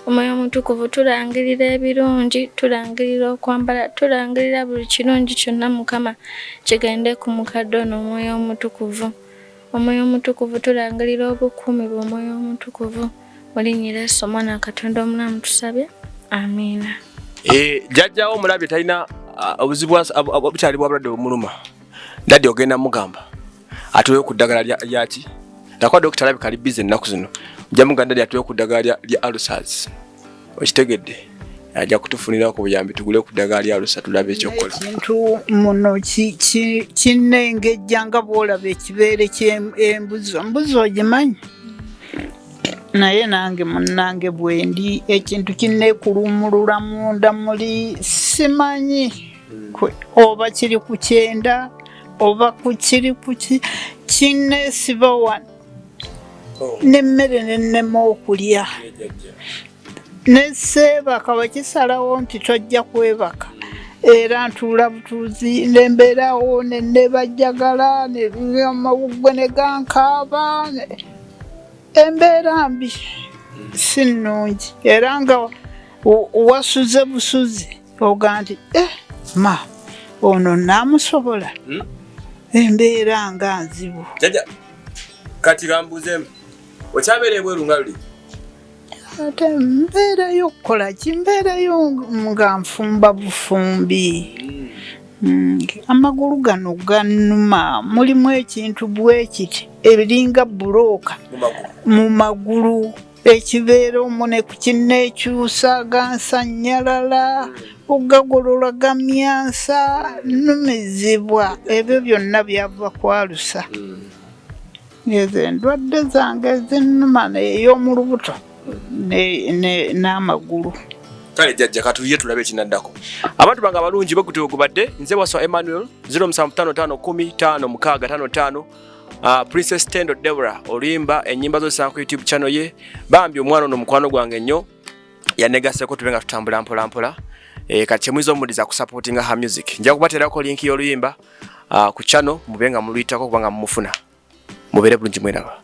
Omwoyo Mutukuvu tulangirira ebirungi tulangirira okwambala tulangirira buli kirungi kyonna Mukama kigende ku mukadde ono Omwoyo Mutukuvu Omwoyo Mutukuvu tulangirira obukuumi bw'Omwoyo Mutukuvu Mulinnyira Yesu Omwana Katonda omulamu tusabye amiina jjajjawo omulabye talina obuzibu obukyali bwabulwadde bumuluma ndadde ogenda mugamba atuweyo ku ddagala lyaki nakuba dokita alabika ali bize ennaku zino ojja muganda ly atuweyo ku ddagala lya ulcers okitegedde ajja kutufunira ku buyambi tugule ku ddagala lya ulcer tulabe ekyokukola ekintu muno kinnengejja nga bw'olaba ekibeere ky'embuzi embuzi ogimanyi naye nange munnange bwendi ekintu kinneekulumulula munda muli simanyi oba kiri ku kyenda oba kiri ku kinneesiba wano n'emmere nennema okulya neseebaka bakisalawo nti tojja kwebaka era ntuula butuuzi nembeerawo nennebajjagala amawuggwe ne gankaaba embeera mbi si nnungi era nga wasuze busuzi oga nti ma ono naamusobola embeera nga nzibu jjajja kati kambuuzeemu okyabeera ebweru nga luli ate mbeerayo okukola ki mbeerayo nga nfumba bufumbi amagulu gano gannuma mulimu ekintu bwe kiti ebiringa bulooka mu magulu ekibeera omune ku kinneekyusa gansanyalala ogagolola gamyansa numizibwa ebyo byonna byava kwalusa ezo endwadde zange ezinnuma ey'omu lubuto n'amagulu kale jjajja katuye tulabe ekinaddako abantu bange abalungi bwe gutyo gubadde nze waswa Emmanuel 0755555555 Princess Tendo Deborah oluyimba ennyimba z'osanga ku YouTube channel ye bambi omwana ono mukwano gwange nnyo yanegaseko tube nga tutambula mpola mpola kati kyemwiza omudiza kusupportinga her music nja kubateerako linki y'oluyimba ku channel mube nga muluyitako kubanga mumufuna mubeere bulungi mweraba